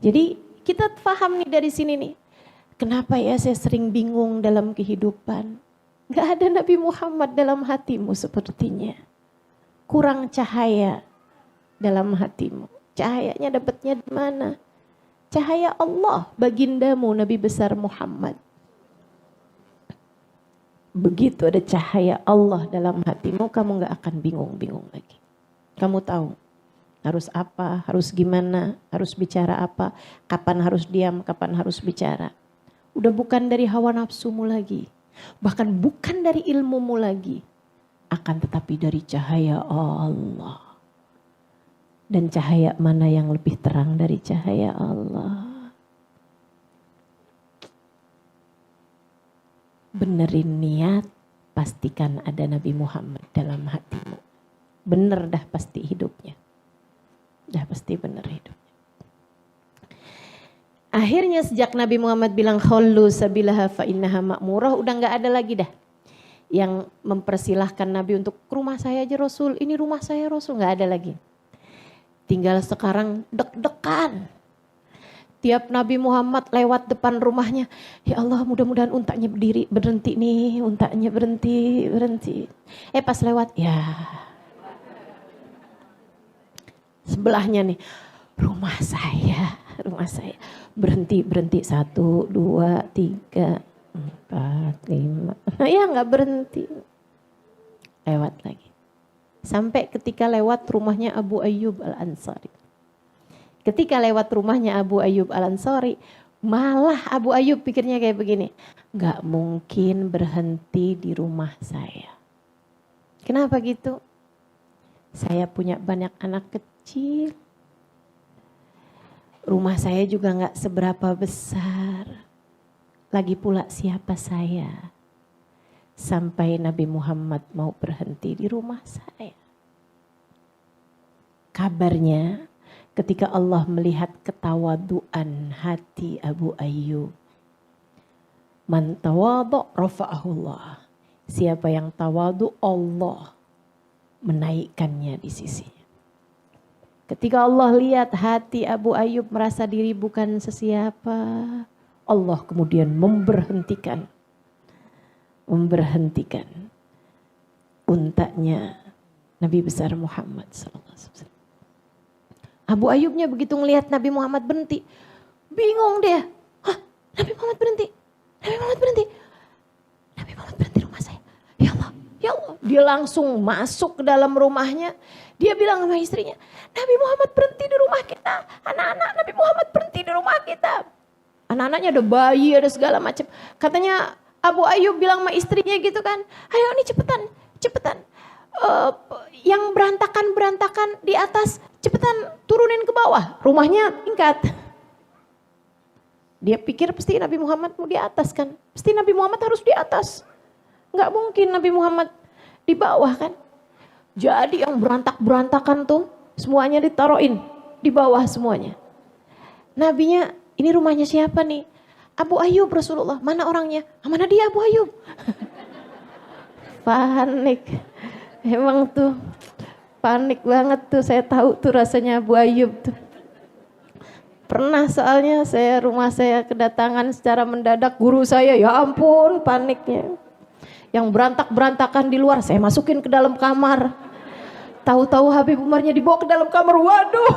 Jadi kita paham nih dari sini nih. Kenapa ya saya sering bingung dalam kehidupan? Gak ada Nabi Muhammad dalam hatimu sepertinya. Kurang cahaya dalam hatimu. Cahayanya dapatnya di mana? Cahaya Allah, bagindamu Nabi besar Muhammad. Begitu ada cahaya Allah dalam hatimu, kamu gak akan bingung-bingung lagi. Kamu tahu harus apa, harus gimana, harus bicara apa, kapan harus diam, kapan harus bicara. Udah bukan dari hawa nafsumu lagi, bahkan bukan dari ilmumu lagi, akan tetapi dari cahaya Allah. Dan cahaya mana yang lebih terang dari cahaya Allah? Benerin niat, pastikan ada Nabi Muhammad dalam hatimu. Bener dah pasti hidupnya. Dah pasti bener hidupnya. Akhirnya sejak Nabi Muhammad bilang khallu sabilaha fa innaha ma'murah, udah gak ada lagi dah yang mempersilahkan Nabi untuk ke rumah saya aja Rasul, ini rumah saya Rasul, gak ada lagi. Tinggal sekarang deg-degan. Tiap Nabi Muhammad lewat depan rumahnya, ya Allah mudah-mudahan untanya berdiri, berhenti nih, untanya berhenti. Pas lewat, ya sebelahnya nih, rumah saya. rumah saya. Berhenti, 1, 2, 3, 4, 5. Ya nggak berhenti. Lewat lagi. Sampai ketika lewat rumahnya Abu Ayyub Al-Ansari. Ketika lewat rumahnya Abu Ayyub Al-Ansari, malah Abu Ayyub pikirnya kayak begini. Gak mungkin berhenti di rumah saya. Kenapa gitu? Saya punya banyak anak kecil. Rumah saya juga gak seberapa besar. Lagi pula siapa saya? Sampai Nabi Muhammad mau berhenti di rumah saya. Kabarnya ketika Allah melihat ketawaduan hati Abu Ayyub. Man tawadhu rafa'ahullah. Siapa yang tawadu, Allah menaikkannya di sisinya. Ketika Allah lihat hati Abu Ayyub merasa diri bukan sesiapa, Allah kemudian memberhentikan untanya Nabi besar Muhammad SAW. Abu Ayyubnya begitu ngelihat Nabi Muhammad berhenti, bingung dia. Hah, Nabi Muhammad berhenti, Nabi Muhammad berhenti, Nabi Muhammad berhenti rumah saya. Ya Allah, ya Allah. Dia langsung masuk ke dalam rumahnya. Dia bilang sama istrinya, Nabi Muhammad berhenti di rumah kita. Anak-anak, Nabi Muhammad berhenti di rumah kita. Anak-anaknya ada bayi, ada segala macam. Katanya Abu Ayyub bilang sama istrinya gitu kan, ayo nih cepetan. Yang berantakan di atas, cepetan turunin ke bawah. Rumahnya tingkat. Dia pikir pasti Nabi Muhammad mau di atas kan. Pasti Nabi Muhammad harus di atas. Enggak mungkin Nabi Muhammad di bawah kan. Jadi yang berantakan tuh semuanya ditaruhin di bawah semuanya. Nabinya, ini rumahnya siapa nih? Abu Ayyub Rasulullah. Mana orangnya? Mana dia Abu Ayyub? Panik. Emang tuh panik banget tuh, saya tahu tuh rasanya Abu Ayyub tuh. Pernah soalnya rumah saya kedatangan secara mendadak guru saya, ya ampun paniknya. Yang berantakan di luar saya masukin ke dalam kamar. Tahu-tahu Habib Umarnya dibawa ke dalam kamar, waduh.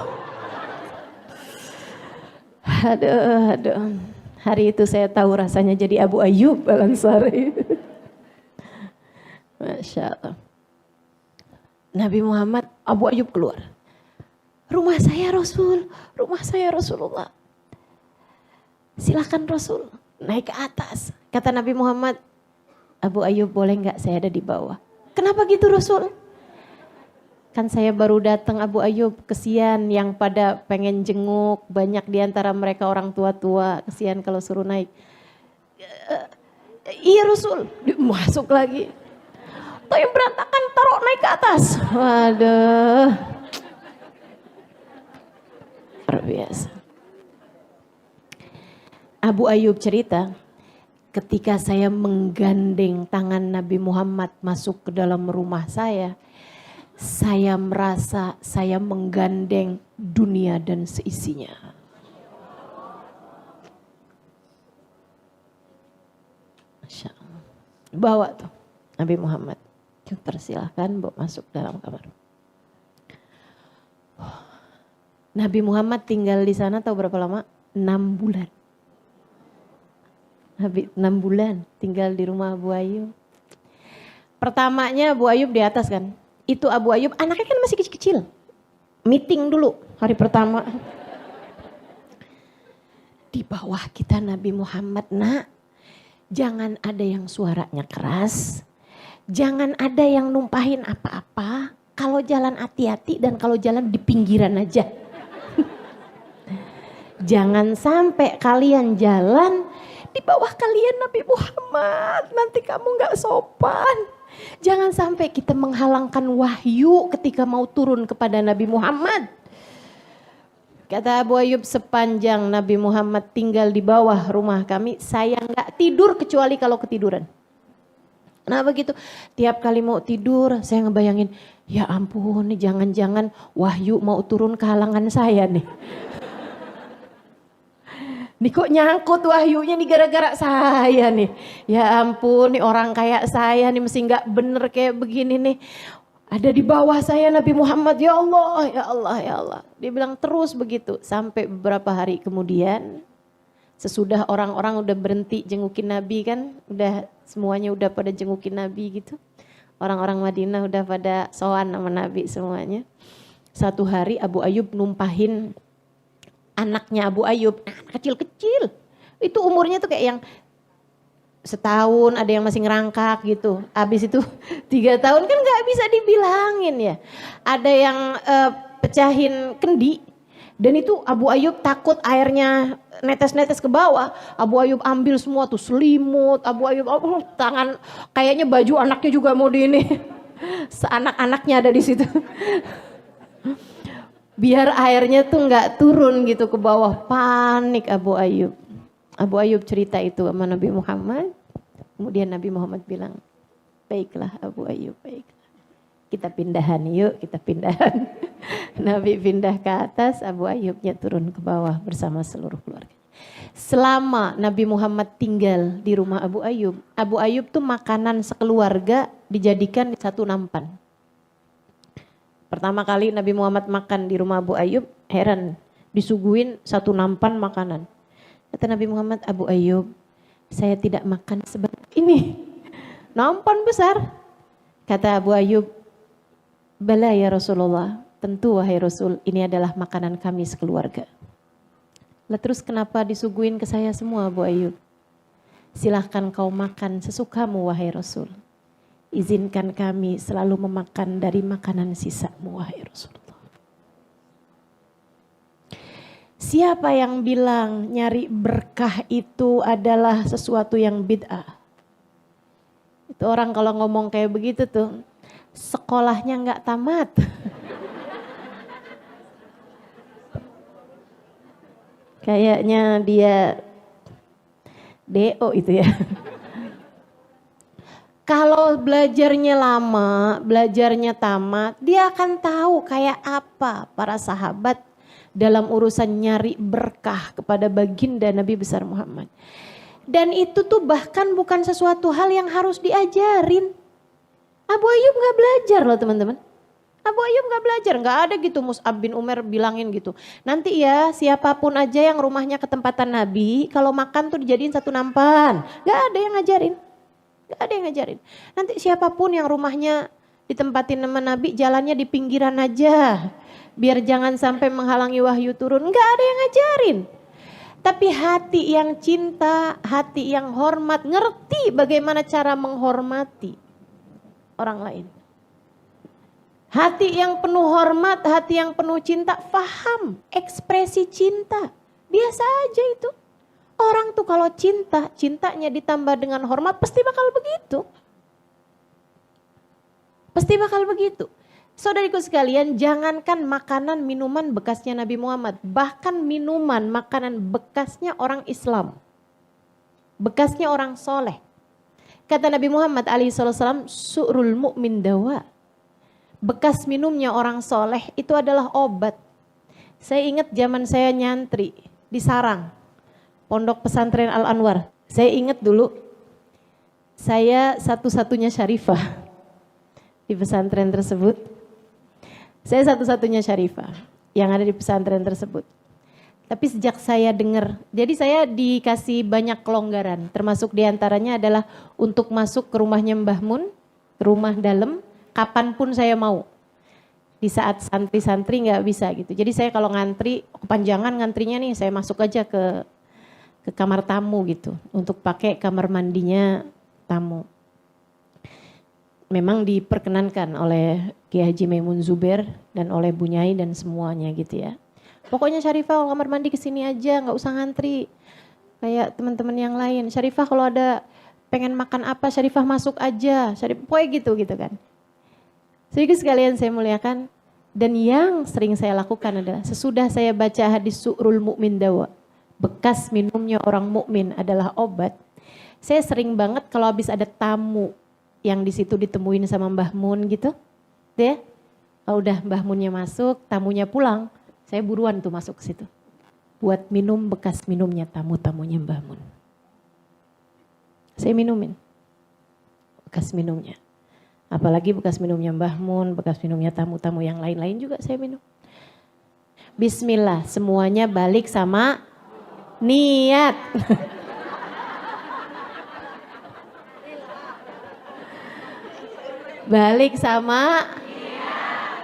Aduh. Hari itu saya tahu rasanya jadi Abu Ayyub Al-Ansari. Masya Allah. Nabi Muhammad, Abu Ayyub keluar. Rumah saya Rasulullah. Silakan Rasul, naik ke atas. Kata Nabi Muhammad, Abu Ayyub boleh nggak saya ada di bawah? Kenapa gitu Rasul? Kan saya baru datang Abu Ayyub, kesian yang pada pengen jenguk, banyak diantara mereka orang tua-tua, kesian kalau suruh naik. Iya Rasul, masuk lagi. Tuh yang berantakan taruh naik ke atas. Waduh. Luar biasa. Abu Ayyub cerita, ketika saya menggandeng tangan Nabi Muhammad masuk ke dalam rumah saya merasa saya menggandeng dunia dan seisinya. Masya Allah. Bawa tuh Nabi Muhammad. Persilahkan bawa masuk dalam kamar. Nabi Muhammad tinggal di sana tahu berapa lama? 6 bulan. Habis 6 bulan tinggal di rumah Abu Ayyub. Pertamanya Abu Ayyub di atas kan. Itu Abu Ayyub anaknya kan masih kecil-kecil. Meeting dulu hari pertama. Di bawah kita Nabi Muhammad, nak. Jangan ada yang suaranya keras. Jangan ada yang numpahin apa-apa. Kalau jalan hati-hati dan kalau jalan di pinggiran aja. Jangan sampai kalian jalan di bawah kalian Nabi Muhammad. Nanti kamu gak sopan. Jangan sampai kita menghalangkan wahyu ketika mau turun kepada Nabi Muhammad. Kata Abu Ayyub, sepanjang Nabi Muhammad tinggal di bawah rumah kami, saya gak tidur kecuali kalau ketiduran. Nah begitu, tiap kali mau tidur saya ngebayangin, ya ampun nih jangan-jangan wahyu mau turun ke halangan saya nih. Nih kok nyangkut wahyunya nih gara-gara saya nih. Ya ampun nih orang kayak saya nih mesti gak bener kayak begini nih. Ada di bawah saya Nabi Muhammad, ya Allah, ya Allah, ya Allah. Dia bilang terus begitu sampai beberapa hari kemudian, sesudah orang-orang udah berhenti jengukin Nabi kan, udah semuanya udah pada jengukin Nabi gitu. Orang-orang Madinah udah pada sowan sama Nabi semuanya. Satu hari Abu Ayyub numpahin anaknya Abu Ayyub, kecil-kecil. Itu umurnya tuh kayak yang setahun, ada yang masih ngerangkak gitu. Habis itu 3 tahun kan gak bisa dibilangin ya. Ada yang pecahin kendi. Dan itu Abu Ayyub takut airnya netes-netes ke bawah. Abu Ayyub ambil semua tuh selimut. Abu Ayyub tangan, kayaknya baju anaknya juga mau di ini. Seanak-anaknya ada di situ. Biar airnya tuh gak turun gitu ke bawah. Panik Abu Ayyub. Abu Ayyub cerita itu sama Nabi Muhammad. Kemudian Nabi Muhammad bilang, baiklah Abu Ayyub, baiklah. Kita pindahan yuk, kita pindahan. Nabi pindah ke atas, Abu Ayyubnya turun ke bawah bersama seluruh keluarga. Selama Nabi Muhammad tinggal di rumah Abu Ayyub tuh makanan sekeluarga dijadikan satu nampan. Pertama kali Nabi Muhammad makan di rumah Abu Ayyub, heran, disuguhin satu nampan makanan. Kata Nabi Muhammad, Abu Ayyub, saya tidak makan sebanyak ini. Nampan besar. Kata Abu Ayyub, bala ya Rasulullah, tentu wahai Rasul, ini adalah makanan kami sekeluarga. Lah terus kenapa disuguhin ke saya semua Abu Ayyub? Silahkan kau makan sesukamu wahai Rasul. Izinkan kami selalu memakan dari makanan sisamu wahai Rasulullah. Siapa yang bilang nyari berkah itu adalah sesuatu yang bid'ah? Itu orang kalau ngomong kayak begitu tuh, sekolahnya nggak tamat. Kayaknya dia DO itu ya. Kalau belajarnya lama, belajarnya tamat, dia akan tahu kayak apa para sahabat dalam urusan nyari berkah kepada baginda Nabi besar Muhammad. Dan itu tuh bahkan bukan sesuatu hal yang harus diajarin. Abu Ayyub gak belajar loh teman-teman. Abu Ayyub gak belajar, gak ada gitu Mus'ab bin Umair bilangin gitu. Nanti ya siapapun aja yang rumahnya ketempatan Nabi, kalau makan tuh dijadiin satu nampan. Gak ada yang ngajarin. Gak ada yang ngajarin. Nanti siapapun yang rumahnya ditempatin sama Nabi, jalannya di pinggiran aja. Biar jangan sampai menghalangi wahyu turun. Enggak ada yang ngajarin. Tapi hati yang cinta, hati yang hormat, ngerti bagaimana cara menghormati orang lain. Hati yang penuh hormat, hati yang penuh cinta, paham ekspresi cinta. Biasa aja itu. Orang tuh kalau cinta, cintanya ditambah dengan hormat pasti bakal begitu. Pasti bakal begitu. Saudariku sekalian, jangankan makanan minuman bekasnya Nabi Muhammad, bahkan minuman makanan bekasnya orang Islam, bekasnya orang soleh. Kata Nabi Muhammad SAW, su'rul mu'min dawa. Bekas minumnya orang soleh itu adalah obat. Saya ingat zaman saya nyantri di Sarang, Pondok Pesantren Al-Anwar. Saya ingat dulu, saya satu-satunya syarifah di pesantren tersebut. Saya satu-satunya syarifah yang ada di pesantren tersebut. Tapi sejak saya dengar, jadi saya dikasih banyak kelonggaran. Termasuk diantaranya adalah untuk masuk ke rumahnya Mbah Mun, rumah dalam, kapanpun saya mau. Di saat santri-santri nggak bisa gitu. Jadi saya kalau ngantri, kepanjangan ngantrinya nih, saya masuk aja ke kamar tamu gitu. Untuk pakai kamar mandinya tamu. Memang diperkenankan oleh Kiai Haji Maimun Zubair dan oleh Bu Nyai dan semuanya gitu ya. Pokoknya Syarifah kalau kamar mandi kesini aja, nggak usah ngantri. Kayak teman-teman yang lain. Syarifah kalau ada pengen makan apa, Syarifah masuk aja. Pokoknya gitu kan. Sedikit sekalian saya muliakan. Dan yang sering saya lakukan adalah sesudah saya baca hadis su'rul mu'min dawa, bekas minumnya orang mukmin adalah obat. Saya sering banget kalau habis ada tamu yang di situ ditemuin sama Mbah Mun gitu, ya. Kalau udah Mbah Munnya masuk, tamunya pulang, saya buruan tuh masuk ke situ. Buat minum bekas minumnya tamu-tamunya Mbah Mun. Saya minumin bekas minumnya. Apalagi bekas minumnya Mbah Mun, bekas minumnya tamu-tamu yang lain-lain juga saya minum. Bismillah, semuanya balik sama niat. Balik sama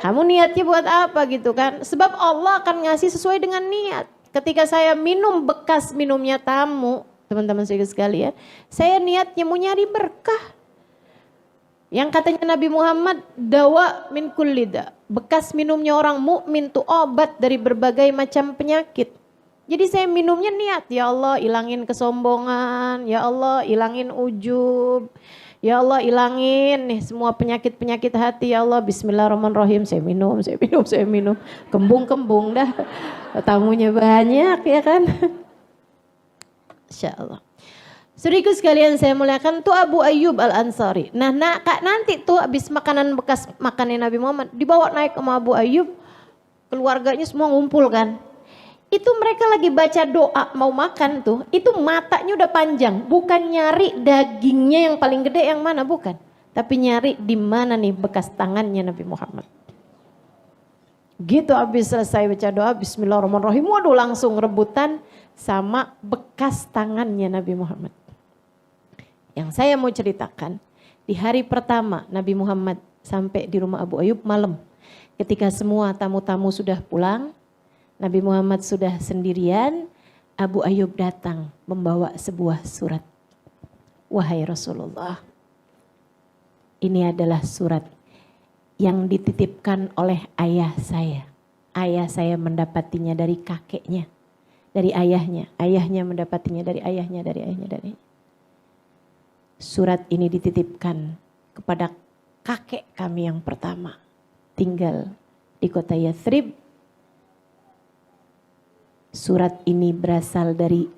kamu niatnya buat apa gitu kan? Sebab Allah akan ngasih sesuai dengan niat. Ketika saya minum bekas minumnya tamu, teman-teman sekalian, saya niatnya mau nyari berkah. Yang katanya Nabi Muhammad, dawa min kulli da. Bekas minumnya orang mukmin tuh obat dari berbagai macam penyakit. Jadi saya minumnya niat, ya Allah ilangin kesombongan, ya Allah ilangin ujub, ya Allah ilangin nih semua penyakit-penyakit hati, ya Allah bismillahirrahmanirrahim. Saya minum. Kembung-kembung dah. Tamunya banyak ya kan. Insya Allah. Saudaraku sekalian saya muliakan, tuh Abu Ayyub Al-Ansari. Nah nanti tuh habis makanan bekas makannya Nabi Muhammad dibawa naik sama Abu Ayyub. Keluarganya semua ngumpul kan. Itu mereka lagi baca doa mau makan tuh, itu matanya udah panjang, bukan nyari dagingnya yang paling gede yang mana, bukan. Tapi nyari di mana nih bekas tangannya Nabi Muhammad. Gitu habis selesai baca doa, bismillahirrahmanirrahim, waduh langsung rebutan sama bekas tangannya Nabi Muhammad. Yang saya mau ceritakan, di hari pertama Nabi Muhammad sampai di rumah Abu Ayyub malam, ketika semua tamu-tamu sudah pulang, Nabi Muhammad sudah sendirian, Abu Ayyub datang membawa sebuah surat. Wahai Rasulullah, ini adalah surat yang dititipkan oleh ayah saya. Ayah saya mendapatinya dari kakeknya, dari ayahnya. Ayahnya mendapatinya dari ayahnya, dari ayahnya. Surat ini dititipkan kepada kakek kami yang pertama, tinggal di kota Yathrib. Surat ini berasal dari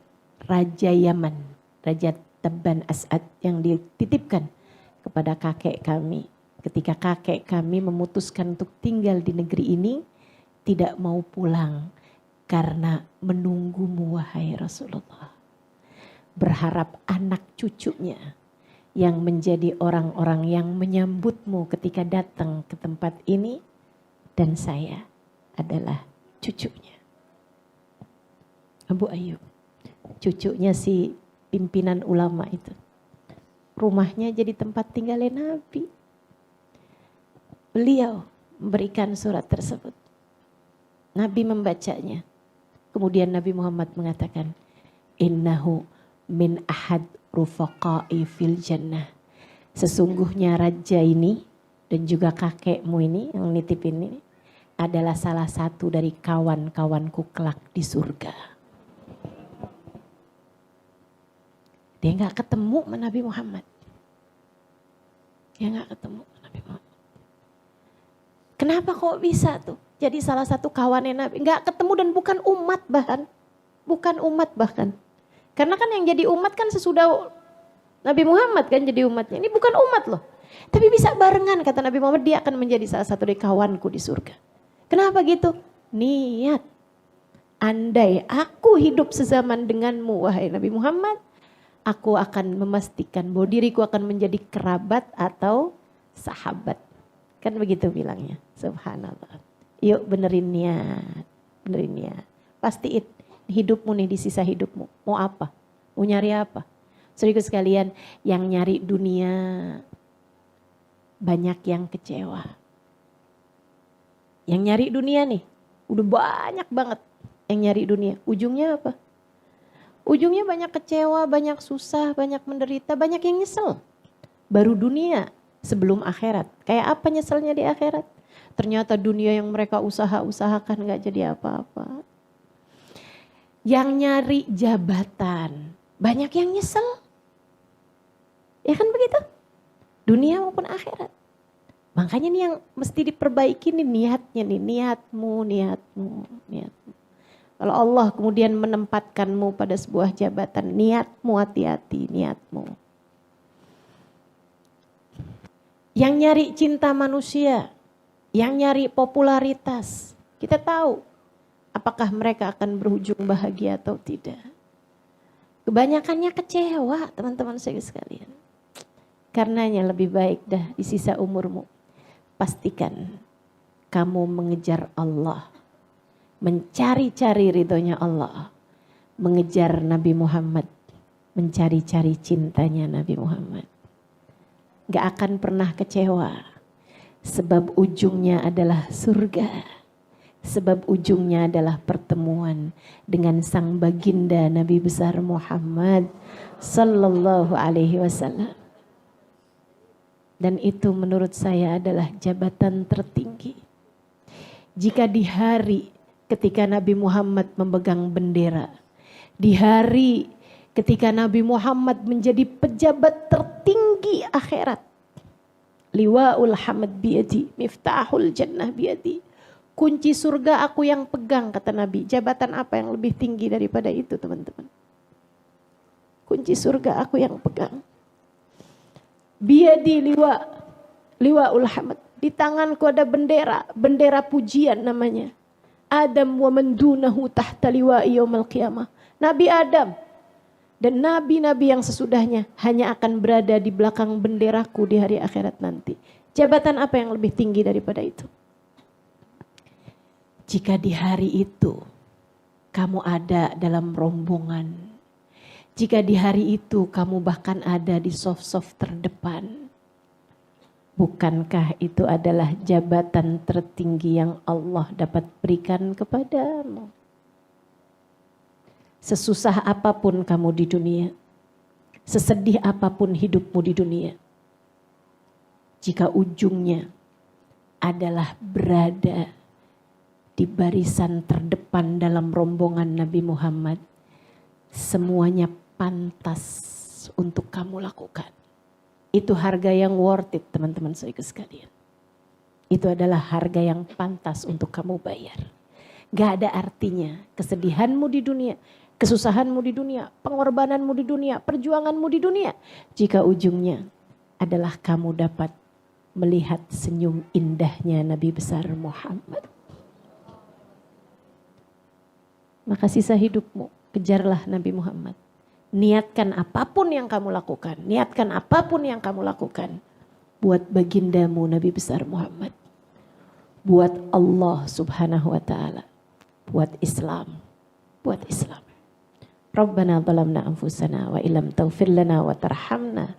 Raja Yaman, Raja Tabban As'ad, yang dititipkan kepada kakek kami. Ketika kakek kami memutuskan untuk tinggal di negeri ini, tidak mau pulang karena menunggumu wahai Rasulullah. Berharap anak cucunya yang menjadi orang-orang yang menyambutmu ketika datang ke tempat ini, dan saya adalah cucunya. Abu Ayyub, cucunya si pimpinan ulama itu. Rumahnya jadi tempat tinggalnya Nabi. Beliau memberikan surat tersebut. Nabi membacanya. Kemudian Nabi Muhammad mengatakan, innahu min ahad rufaqai fil jannah. Sesungguhnya raja ini dan juga kakekmu ini yang nitip ini adalah salah satu dari kawan-kawanku kelak di surga. Dia gak ketemu sama Nabi Muhammad. Dia gak ketemu sama Nabi Muhammad. Kenapa kok bisa tuh? Jadi salah satu kawannya Nabi. Gak ketemu dan bukan umat bahkan. Bukan umat bahkan. Karena kan yang jadi umat kan sesudah Nabi Muhammad kan jadi umatnya. Ini bukan umat loh. Tapi bisa barengan kata Nabi Muhammad, dia akan menjadi salah satu dari kawanku di surga. Kenapa gitu? Niat. Andai aku hidup sezaman denganmu wahai Nabi Muhammad, aku akan memastikan bahwa diriku akan menjadi kerabat atau sahabat. Kan begitu bilangnya. Subhanallah. Yuk benerin niat. Benerin niat. Pastiin hidupmu nih di sisa hidupmu. Mau apa? Mau nyari apa? Saudaraku sekalian, yang nyari dunia banyak yang kecewa. Yang nyari dunia nih, udah banyak banget yang nyari dunia. Ujungnya apa? Ujungnya banyak kecewa, banyak susah, banyak menderita, banyak yang nyesel. Baru dunia sebelum akhirat. Kayak apa nyeselnya di akhirat? Ternyata dunia yang mereka usahakan gak jadi apa-apa. Yang nyari jabatan, banyak yang nyesel. Ya kan begitu? Dunia maupun akhirat. Makanya nih yang mesti diperbaiki nih niatnya nih, niatmu. Kalau Allah kemudian menempatkanmu pada sebuah jabatan, niatmu hati-hati, niatmu. Yang nyari cinta manusia, yang nyari popularitas, kita tahu apakah mereka akan berujung bahagia atau tidak. Kebanyakannya kecewa teman-teman saya sekalian. Karenanya lebih baik dah di sisa umurmu, pastikan kamu mengejar Allah, mencari-cari ridhonya Allah, mengejar Nabi Muhammad, mencari-cari cintanya Nabi Muhammad. Gak akan pernah kecewa, sebab ujungnya adalah surga. Sebab ujungnya adalah pertemuan dengan sang baginda Nabi besar Muhammad sallallahu alaihi wasallam. Dan itu menurut saya adalah jabatan tertinggi. Jika di hari ketika Nabi Muhammad memegang bendera, di hari ketika Nabi Muhammad menjadi pejabat tertinggi akhirat, liwa'ul hamad biyadi, miftahul jannah biyadi, kunci surga aku yang pegang, kata Nabi. Jabatan apa yang lebih tinggi daripada itu, teman-teman? Kunci surga aku yang pegang. Biyadi liwa'ul hamad. Di tanganku ada bendera, bendera pujian namanya. Adam wa man dunahu tahta liwa'i yaumal qiyamah. Nabi Adam dan nabi-nabi yang sesudahnya hanya akan berada di belakang benderaku di hari akhirat nanti. Jabatan apa yang lebih tinggi daripada itu? Jika di hari itu kamu ada dalam rombongan, jika di hari itu kamu bahkan ada di soft-soft terdepan, bukankah itu adalah jabatan tertinggi yang Allah dapat berikan kepadamu? Sesusah apapun kamu di dunia, sesedih apapun hidupmu di dunia, jika ujungnya adalah berada di barisan terdepan dalam rombongan Nabi Muhammad, semuanya pantas untuk kamu lakukan. Itu harga yang worth it, teman-teman saya sekalian. Itu adalah harga yang pantas untuk kamu bayar. Gak ada artinya kesedihanmu di dunia, kesusahanmu di dunia, pengorbananmu di dunia, perjuanganmu di dunia, jika ujungnya adalah kamu dapat melihat senyum indahnya Nabi besar Muhammad. Maka sisa hidupmu, kejarlah Nabi Muhammad. Niatkan apapun yang kamu lakukan. Niatkan apapun yang kamu lakukan. Buat bagindamu Nabi besar Muhammad. Buat Allah subhanahu wa ta'ala. Buat Islam. Buat Islam. Rabbana zalamna anfusana wa illam taghfir lana wa tarhamna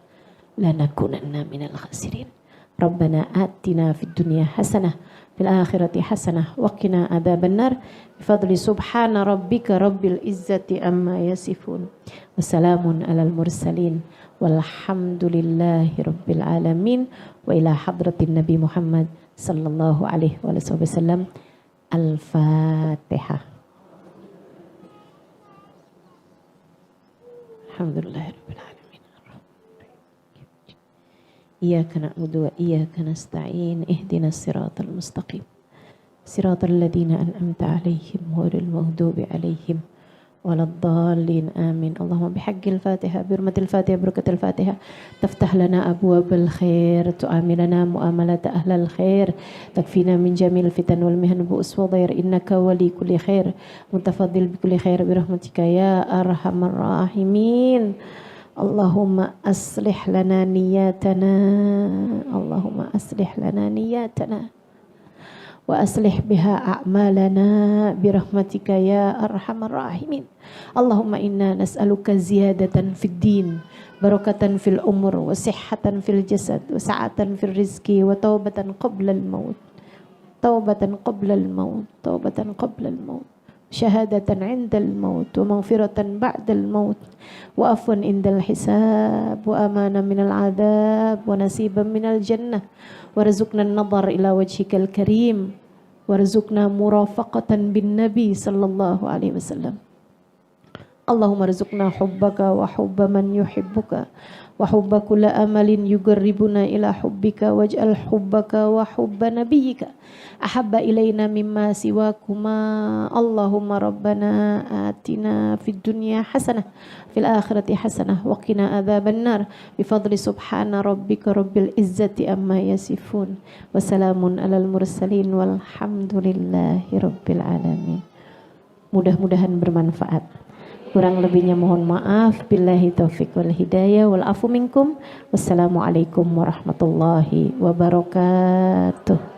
lanakunanna minal khasirin. Rabbana atina fid dunya hasanah fil akhirati hasanah wa qina adzabannar bifadli subhana rabbika rabbil izzati amma yasifun wa salamun alal mursalin walhamdulillahi rabbil alamin wa ila hadratin Nabi Muhammad sallallahu alaihi wasallam. Al-Fatihah. Alhamdulillahirabbil alamin. Iyyaka na'budu wa iyyaka nasta'in. Ihdinas siratal mustaqim. Siratal ladzina an'amta 'alaihim ghairil maghdubi 'alaihim waladdallin. Amin. Allahumma bihaqqil Fatihah, birmatil Fatihah, barakatil Fatihah, taftah lana abwabal khair, tu'amilana mu'amalata ahlal khair, takfina min jamil fitan wal mihan bu'us wa dhair, innaka wali kulli khair, mutafaddil bi kulli khair bi rahmatika ya arhamar rahimin. Allahumma aslih lana niyatana, Allahumma aslih lana niyatana wa aslih biha a'malana birahmatika ya arhamar rahimin. Allahumma inna nas'aluka ziyadatan fid din, barakatan fil umur, wa sihhatan fil jasad, wa sa'atan fil rizki, wa taubatan qabla al maut, taubatan qabla al maut, taubatan qabla al maut, syahadatan 'indal maut, wa maghfiratan ba'dal maut, wa afwan indal hisab, wa amana minal 'adzab, wa nasiban minal jannah, warzuqna an-nadhar ila wajhikal karim, warzuqna murafaqatan bin nabi sallallahu alaihi wasallam. Allahumma rzuqna hubbaka wa hubba man yuhibbuka wa hubba kulla amalin yuqarribuna ila hubbika waj'al hubbaka wa hubba nabiyyika ahabba ilaina mimma siwakuma. Allahumma rabbana atina fid dunya hasanah fil akhirati hasanah wa qina adzabannar bifadli subhana rabbika rabbil izzati amma yasifun wa salamun alal mursalin walhamdulillahi rabbil alamin. Mudah-mudahan bermanfaat. Kurang lebihnya mohon maaf. Billahi taufiq wal hidayah wal afu minkum. Wassalamualaikum warahmatullahi wabarakatuh.